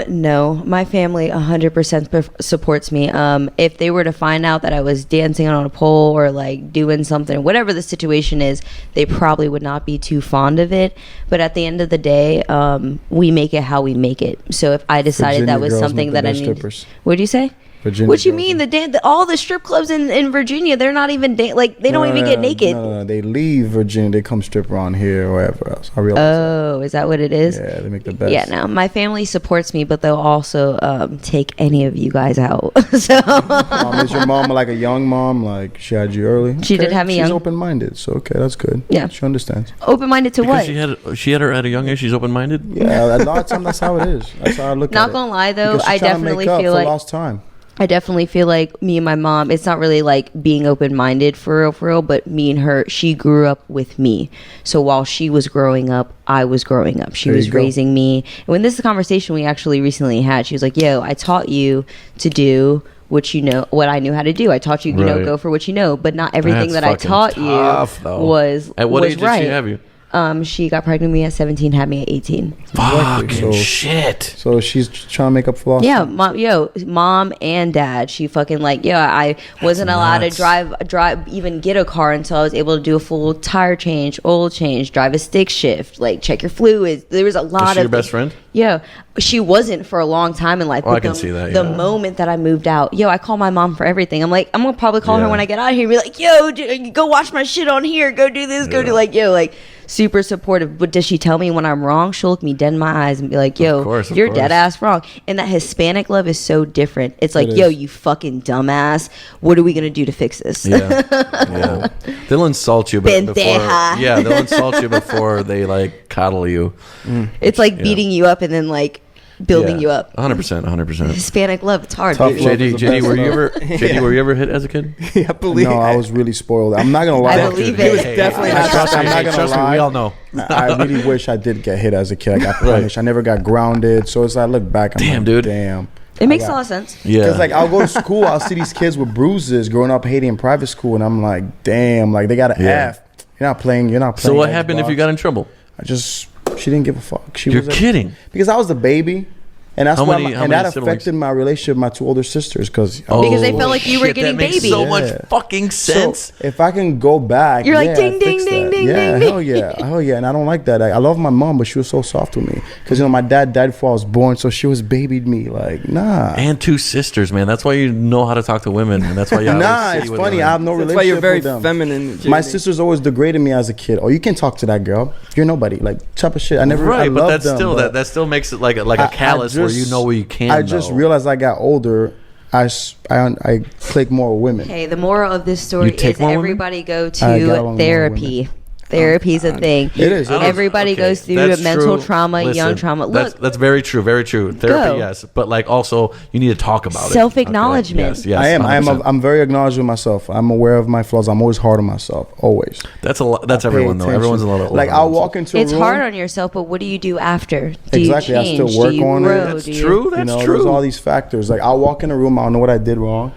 No, my family 100% supports me. If they were to find out that I was dancing on a pole or like doing something, whatever the situation is, they probably would not be too fond of it. But at the end of the day, we make it how we make it. So if I decided Virginia that was girls something make that the I best needed, strippers. what'd you say? Virginia What you girls mean? All the strip clubs in Virginia, they're not even like they don't even get naked. No, they leave Virginia. They come strip around here or wherever else. I realize. Oh, is that what it is? Yeah, they make the best. Yeah, no, my family supports me, but they'll also take any of you guys out. So Is your mom like a young mom? Like she had you early? She did have me She's young. open-minded, so okay, that's good. Yeah. She understands. open-minded to Because what? she had her at a young age. She's open minded. Yeah, a lot of times that's how it is. That's how I look at it. Not gonna lie though, Because she's I trying to definitely make up feel for like lost time. I definitely feel like me and my mom, it's not really like being open-minded for real, but me and her, she grew up with me. So while she was growing up, I was growing up. She There was you go. raising me. And when this is a conversation we actually recently had, she was like, yo, I taught you to do what I knew how to do. I taught you, Right. go for what you know, but not everything That's that I fucking taught tough, you though. was At what was age right. did she have you? She got pregnant with me at 17, had me at 18. Exactly. So, Shit. so she's trying to make up for lost Yeah, time. mom and dad. She fucking like, I wasn't allowed nuts. to drive, even get a car until I was able to do a full tire change, oil change, drive a stick shift, like check your fluids. There was a lot she of your best friend? Yeah, she wasn't for a long time in life. Oh, I but can the- see that, The yeah. moment that I moved out, I call my mom for everything. I'm like, I'm gonna probably call her Yeah. when I get out of here and be like, go watch my shit on here, go do this, go do like super supportive. But does she tell me when I'm wrong? She'll look me dead in my eyes and be like, Of course, of you're dead course. ass wrong. And that Hispanic love is so different. It's like, It yo, is. you fucking dumbass. What are we gonna do to fix this? Yeah. Yeah. They'll insult you before. Pendeja. Yeah, they'll insult you before they like coddle you. It's like beating you up and then like building you up. 100%. 100%. Hispanic love, it's hard. Tough baby. love. is the JD, best were you love. ever were you ever hit as a kid? I believe. No, I was really spoiled. I'm not gonna lie. I believe it. was definitely I not trust, I'm not gonna trust me, lie. we all know. I really wish I did get hit as a kid. I got punished. I never got grounded. So as I look back, I'm Damn, like, dude. Damn. It makes a lot of sense. Yeah. Because like I'll go to school, I'll see these kids with bruises growing up Haiti in private school, and I'm like, damn, like they got an Yeah. F. You're not playing. So what happened if you got in trouble? She didn't give a fuck. She You're was kidding. because I was the baby, and that's How why many- how and many that siblings? affected my relationship with my two older sisters because Because they felt like you were shit, getting that makes baby. so much Yeah. fucking sense. So if I can go back, You're like, yeah, ding, ding, fix ding, that. ding, yeah, ding, hell yeah, hell yeah. And I don't like that. I love my mom, but she was so soft with me because my dad died before I was born, so she was babied me. Like, nah, And two sisters, man. That's why you know how to talk to women, and that's why you. nah. It's funny. I have no That's relationship why you're very with them. feminine. My JD. sisters always degraded me as a kid. Oh, you can talk to that girl. You're nobody. Like type of shit. I never. I Right, but loved that's them, still but that still makes it like a I callous just where you know where you can. I just realized I got older. I click more women. Hey, the moral of this story You take is more women? everybody go I got along to with therapy. Therapy's a thing. It is. Everybody goes through That's mental true. trauma, young Listen, trauma. That's, Look, that's very true. Very true. Therapy, Go. yes, but like also you need to talk about it. Self-acknowledgement. Okay. Yes, I am. 100%. I'm very acknowledged with myself. I'm aware of my flaws. I'm always hard on myself. Always. That's a lot. That's I pay everyone though. attention. Everyone's a little like I'll walk into a it's room. hard on yourself, but what do you do after? Do Exactly, you I change? still work do you on it. grow? That's Do you- true. That's There's true. all these factors. Like I'll walk in a room. I don't know what I did wrong,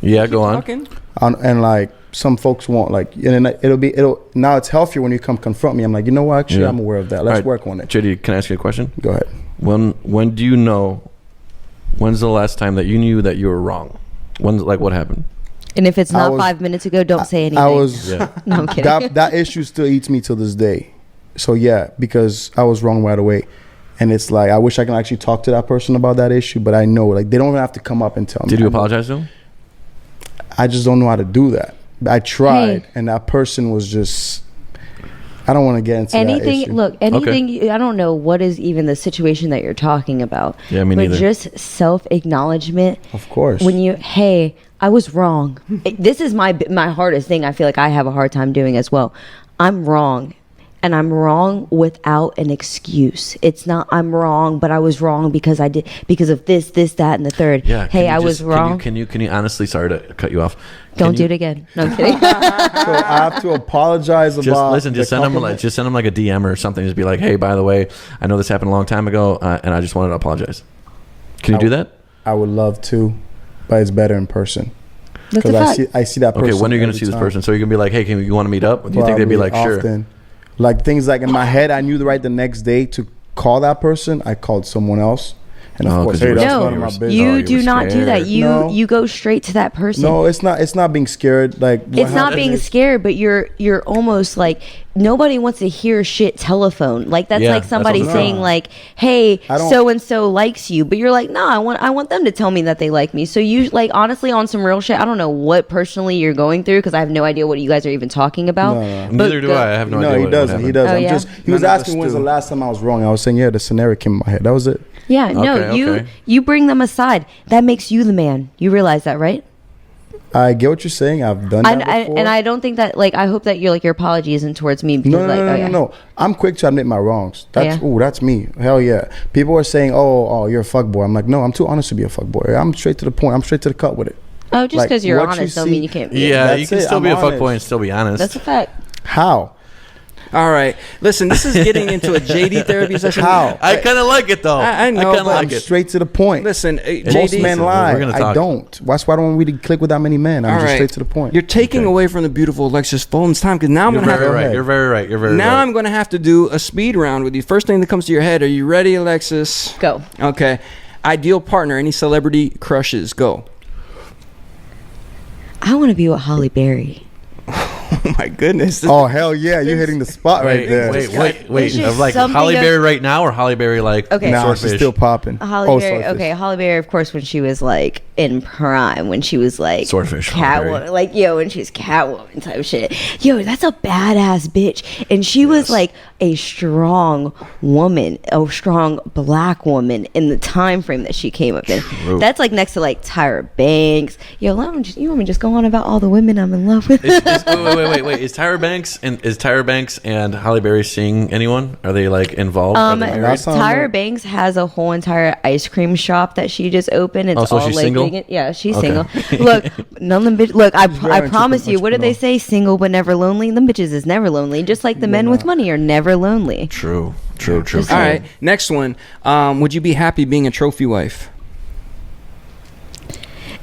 Yeah, go on. Talking. and like some folks won't like. And then it'll now it's healthier when you come confront me. I'm like, you know what? Actually, Yeah. I'm aware of that. All Let's right, work on it. JD, can I ask you a question? Go ahead. When do you know? When's the last time that you knew that you were wrong? When's like what happened? And if it's I not was- 5 minutes ago, don't say anything. I was Yeah. No, I'm kidding. that issue still eats me till this day. So yeah, because I was wrong right away. And it's like I wish I can actually talk to that person about that issue, but I know like they don't even have to come up and tell me. Did you I know. apologize to him? I just don't know how to do that. I tried, Hey. and that person was just. I don't want to get into that anything issue. look anything I don't know what is even the situation that you're talking about. Yeah, me but neither. just self-acknowledgement. Of course. When you, hey, I was wrong. This is my hardest thing. I feel like I have a hard time doing as well. I'm wrong, and I'm wrong without an excuse. It's not I'm wrong, but I was wrong because I did because of this, that, and the third. Yeah. Hey, can you I was just- wrong. Can you honestly? Sorry to cut you off. Don't Can do you it again. No, I'm kidding. So I have to apologize Just about. listen. Just the send him compliment? like a DM or something. Just be like, hey, by the way, I know this happened a long time ago, and I just wanted to apologize. Can you do that? I would love to, but it's better in person. That's a Because fact. I see that person. Okay. When are you going to every see this time. person? So you can be like, hey, you want to meet up? Do you think they'd be like, Probably sure? often. Like things like in my head, I knew the next day to call that person. I called someone else, and of Oh, course, 'cause you hey, were that's scared. none of You my were- business. You you do were not do that. scared. You No. go straight to that person. No, it's not. It's not being scared. Like It's not being scared, but you're almost like nobody wants to hear shit telephone. Like that's Yeah, like that's somebody what I'm saying saying. like, "Hey, I don't- so and so likes you," but you're like, "No, I want them to tell me that they like me." So you like honestly on some real shit. I don't know what personally you're going through because I have no idea what you guys are even talking about. No. But Neither do go- I. I have no idea. No, he what doesn't. He happened. doesn't. Oh, I'm yeah? just. He was None of us asking when's do. the last time I was wrong. I was saying, yeah, the scenario came in my head. That was it. Yeah, no, Okay. you bring them aside. That makes you the man. You realize that, right? I get what you're saying. I've done that before. And I don't think that like I hope that your apology isn't towards me because No, like oh, yeah. no. I'm quick to admit my wrongs. That's Yeah. that's me. Hell yeah. People are saying, oh, you're a fuckboy. I'm like, no, I'm too honest to be a fuckboy. I'm straight to the point. I'm straight to the cut with it. Oh, just Like, because you're what you honest don't see- mean you can't. Yeah, That's you can it. still I'm be a honest. fuckboy and still be honest. That's a fact. How? All right. Listen, this is getting into a JD therapy session. How? I kind of like it though. I know, kinda but like I'm it. straight to the point. Listen, Most JD. men We're lie. gonna I talk. don't. That's why I don't really click with that many men. I'm All just right. straight to the point. You're taking away from the beautiful Alexis Fulton's time because now I'm You're gonna have very to. right. ahead. You're very right. You're very Now right. I'm going to have to do a speed round with you. First thing that comes to your head. Are you ready, Alexis? Go. Okay. Ideal partner. Any celebrity crushes? Go. I want to be with Holly Berry. Oh my goodness. Oh hell yeah! You're hitting the spot right there. Wait. There's just Like something Holly of- Berry right now or Holly Berry like Okay. Nah, swordfish? she's still popping. Holly Berry. swordfish. Okay, Holly Berry. Of course, when she was like in prime, when she was like Swordfish, Holly Berry. Catwoman, like when she's Catwoman type shit. Yo, that's a badass bitch, and she was like a strong woman, a strong black woman in the time frame that she came up in. True. That's like next to like Tyra Banks. Yo, you want me to just go on about all the women I'm in love with? Wait. Is Tyra Banks and Holly Berry seeing anyone? Are they like involved? Are they married? Last time- Tyra Banks has a whole entire ice cream shop that she just opened. It's Oh, so all she's like single? vegan. Yeah, she's Okay. single. Look, none of them. Look, I very promise you. What do they entrepreneurial. say? Single but never lonely. Them bitches is never lonely. Just like the men with money are never lonely. True. All right. Next one. Would you be happy being a trophy wife?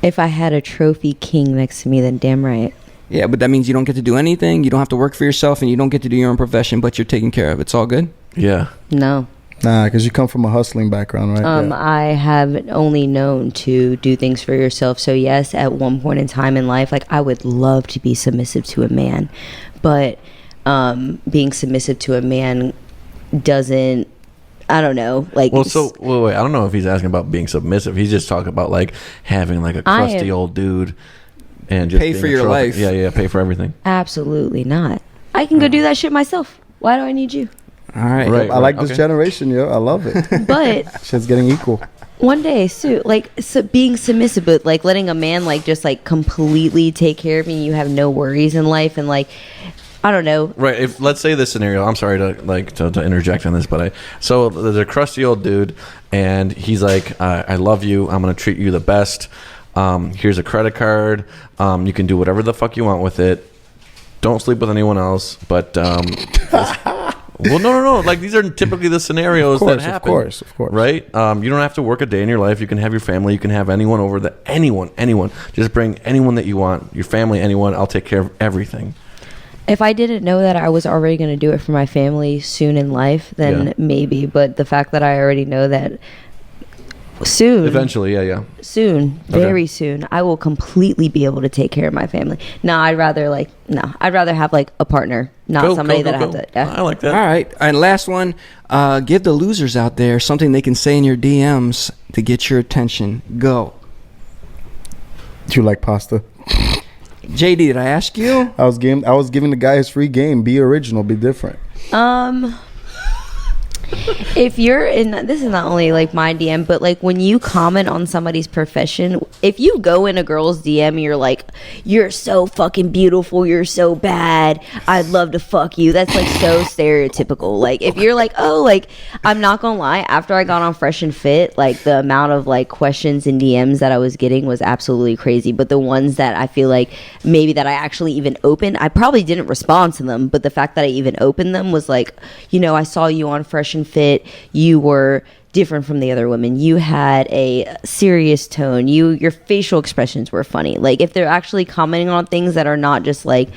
If I had a trophy king next to me, then damn right. Yeah, but that means you don't get to do anything. You don't have to work for yourself, and you don't get to do your own profession, but you're taken care of. It's all good. Yeah. No. Nah, because you come from a hustling background, right? Yeah. I have only known to do things for yourself. So yes, at one point in time in life, like I would love to be submissive to a man, but being submissive to a man doesn't. I don't know. Like, Well, so wait. I don't know if he's asking about being submissive. He's just talking about like having like a I crusty am- old dude and just Pay being for a your trophy. life. Yeah, pay for everything. absolutely not. I can go do that shit myself. Why do I need you? All right. Right. I like this generation, yo. I love it. But Shit's getting equal. one day, being submissive, but like letting a man like just like completely take care of you, and you have no worries in life, and like I don't know. Right. If let's say this scenario, I'm sorry to interject on this, but so there's a crusty old dude, and he's like, I love you. I'm gonna treat you the best. Here's a credit card. You can do whatever the fuck you want with it. Don't sleep with anyone else. But well, no. Like these are typically the scenarios that happen. Of course. Right. You don't have to work a day in your life. You can have your family. You can have anyone over. Anyone. Just bring anyone that you want. Your family, anyone. I'll take care of everything. If I didn't know that I was already going to do it for my family soon in life, then maybe. But the fact that I already know that soon, Eventually, yeah. soon, very soon, I will completely be able to take care of my family. I'd rather have like a partner, not somebody that I have to. Yeah. I like that. All right. And last one, give the losers out there something they can say in your DMs to get your attention. Go. Do you like pasta? JD, did I ask you? I was giving the guy his free game. Be original. Be different. If you're in, this is not only like my DM, but like when you comment on somebody's profession, if you go in a girl's DM and you're like, you're so fucking beautiful, you're so bad, I'd love to fuck you, that's like so stereotypical. Like if you're like, oh, like I'm not gonna lie, after I got on Fresh and Fit, like the amount of like questions and DMs that I was getting was absolutely crazy. But the ones that I feel like maybe that I actually even opened, I probably didn't respond to them, but the fact that I even opened them was like, I saw you on Fresh and Fit, you were different from the other women, you had a serious tone, your facial expressions were funny. Like if they're actually commenting on things that are not just like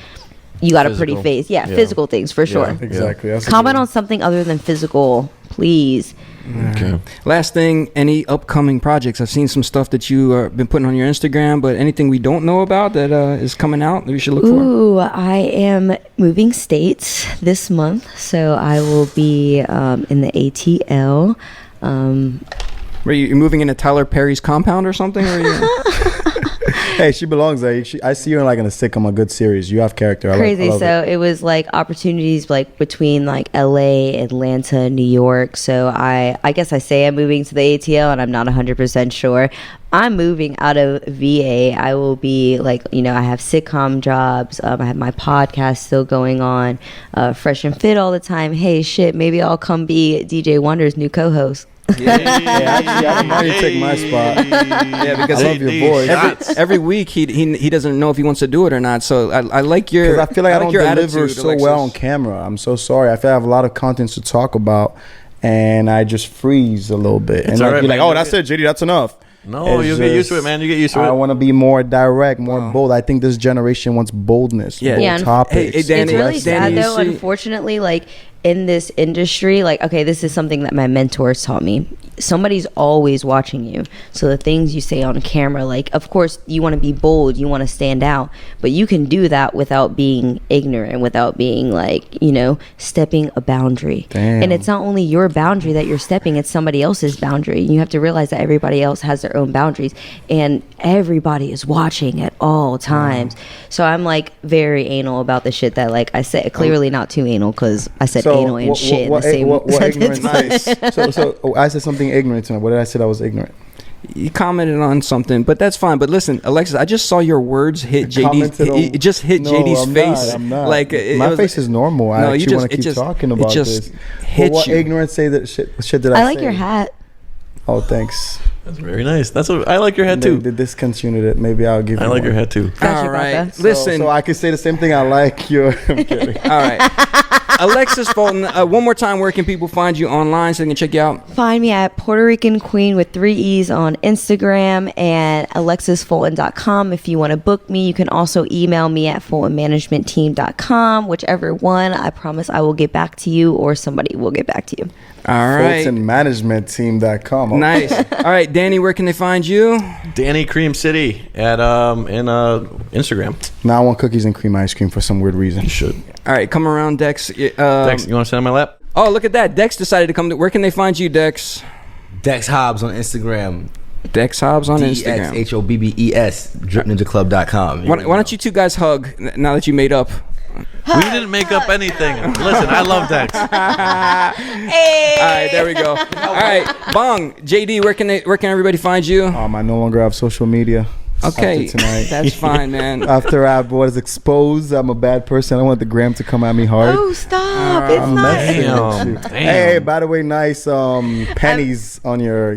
you got a pretty face, physical things for sure. Exactly. That's Comment on something other than physical, please. Okay. Last thing, any upcoming projects? I've seen some stuff that you been putting on your Instagram, but anything we don't know about that is coming out that we should look for? Ooh, I am moving states this month, so I will be in the ATL. Were you moving into Tyler Perry's compound or something? Or Hey, she belongs there. I see her in like in a sitcom, a good series. You have character. Crazy. So it was like opportunities like between like LA, Atlanta, New York. So I guess I say I'm moving to the ATL and I'm not 100% sure. I'm moving out of VA. I will be like, I have sitcom jobs. I have my podcast still going on, Fresh and Fit all the time. Hey, shit, maybe I'll come be DJ Wonder's new co-host. Actually, I don't mind you take my spot. Yeah, because I love your voice. every week he doesn't know if he wants to do it or not. So I like your. Because I feel like I don't deliver attitude, so Alexis. well on camera. I'm so sorry. I feel I have a lot of content to talk about, and I just freeze a little bit. And all right, be like, man. "Oh, that's it, JD. That's enough." No, It's you'll get used to it, just- man. You get used to it. I want to be more direct, more bold. I think this generation wants boldness, Yeah. bold Yeah, and- topics. Hey, Danny, It's really Danny, sad you though, see- unfortunately, like in this industry, like, okay, this is something that my mentors taught me. Somebody's always watching you. So the things you say on camera, like, of course, you want to be bold, you want to stand out, but you can do that without being ignorant, without being like, stepping a boundary. Damn. And it's not only your boundary that you're stepping, it's somebody else's boundary. You have to realize that everybody else has their own boundaries, and everybody is watching at all times. So I'm like very anal about the shit that, like I said, clearly not too anal because I said anal and shit in the same sentence. So I said something ignorant tonight. What did I say? I was ignorant. You commented on something, but that's fine. But listen, Alexis, I just saw your words hit JD's. It just hit JD's face. I'm not. Like my face is normal. I actually want to keep talking about this. Hit what you. ignorance say that shit did I say? I like your hat. Oh, thanks. That's very nice. That's what I like your hat too. They discontinued it. Maybe I'll give you I like one. your hat too. Gotcha, All right, gotcha. listen. So I could say the same thing. I like your. I'm kidding. All right, Alexis Fulton. One more time, where can people find you online so they can check you out? Find me at Puerto Rican Queen with 3 E's on Instagram and alexisfulton.com. If you want to book me, you can also email me at fultonmanagementteam.com. Whichever one, I promise I will get back to you or somebody will get back to you. All right. FultonManagementTeam.com. Okay. Nice. All right, Danny, where can they find you? Danny Cream City at in Instagram. Now I want cookies and cream ice cream for some weird reason. You should. All right, come around, Dex. Dex, you want to sit on my lap? Oh, look at that. Dex decided to come. Where can they find you, Dex? Dex Hobbs on Instagram. Dex Hobbs on Instagram. DXHOBBES. DripNinjaClub.com. Why don't you two guys hug now that you made up? We didn't make up anything. Listen, I love Dex. All right, there we go. All right, Bong, JD, where can everybody find you? I no longer have social media. Okay, After tonight. that's fine, man. After I was exposed, I'm a bad person. I want the gram to come at me hard. Oh, stop! It's not. Messing with you. Hey, by the way, nice pennies on your,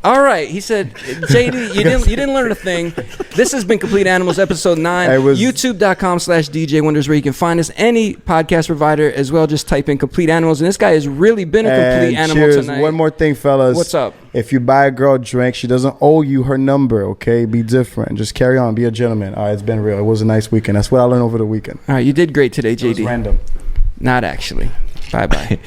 All right, he said, JD, you didn't learn a thing. This has been Complete Animals, episode 9. YouTube.com/DJ Wonders, where you can find us. Any podcast provider as well. Just type in Complete Animals, and this guy has really been a complete animal cheers. tonight. One more thing, fellas. What's up? If you buy a girl a drink, she doesn't owe you her number, okay? Be different. Just carry on. Be a gentleman. All right, it's been real. It was a nice weekend. That's what I learned over the weekend. All right, you did great today, JD. It was random. Not actually. Bye-bye.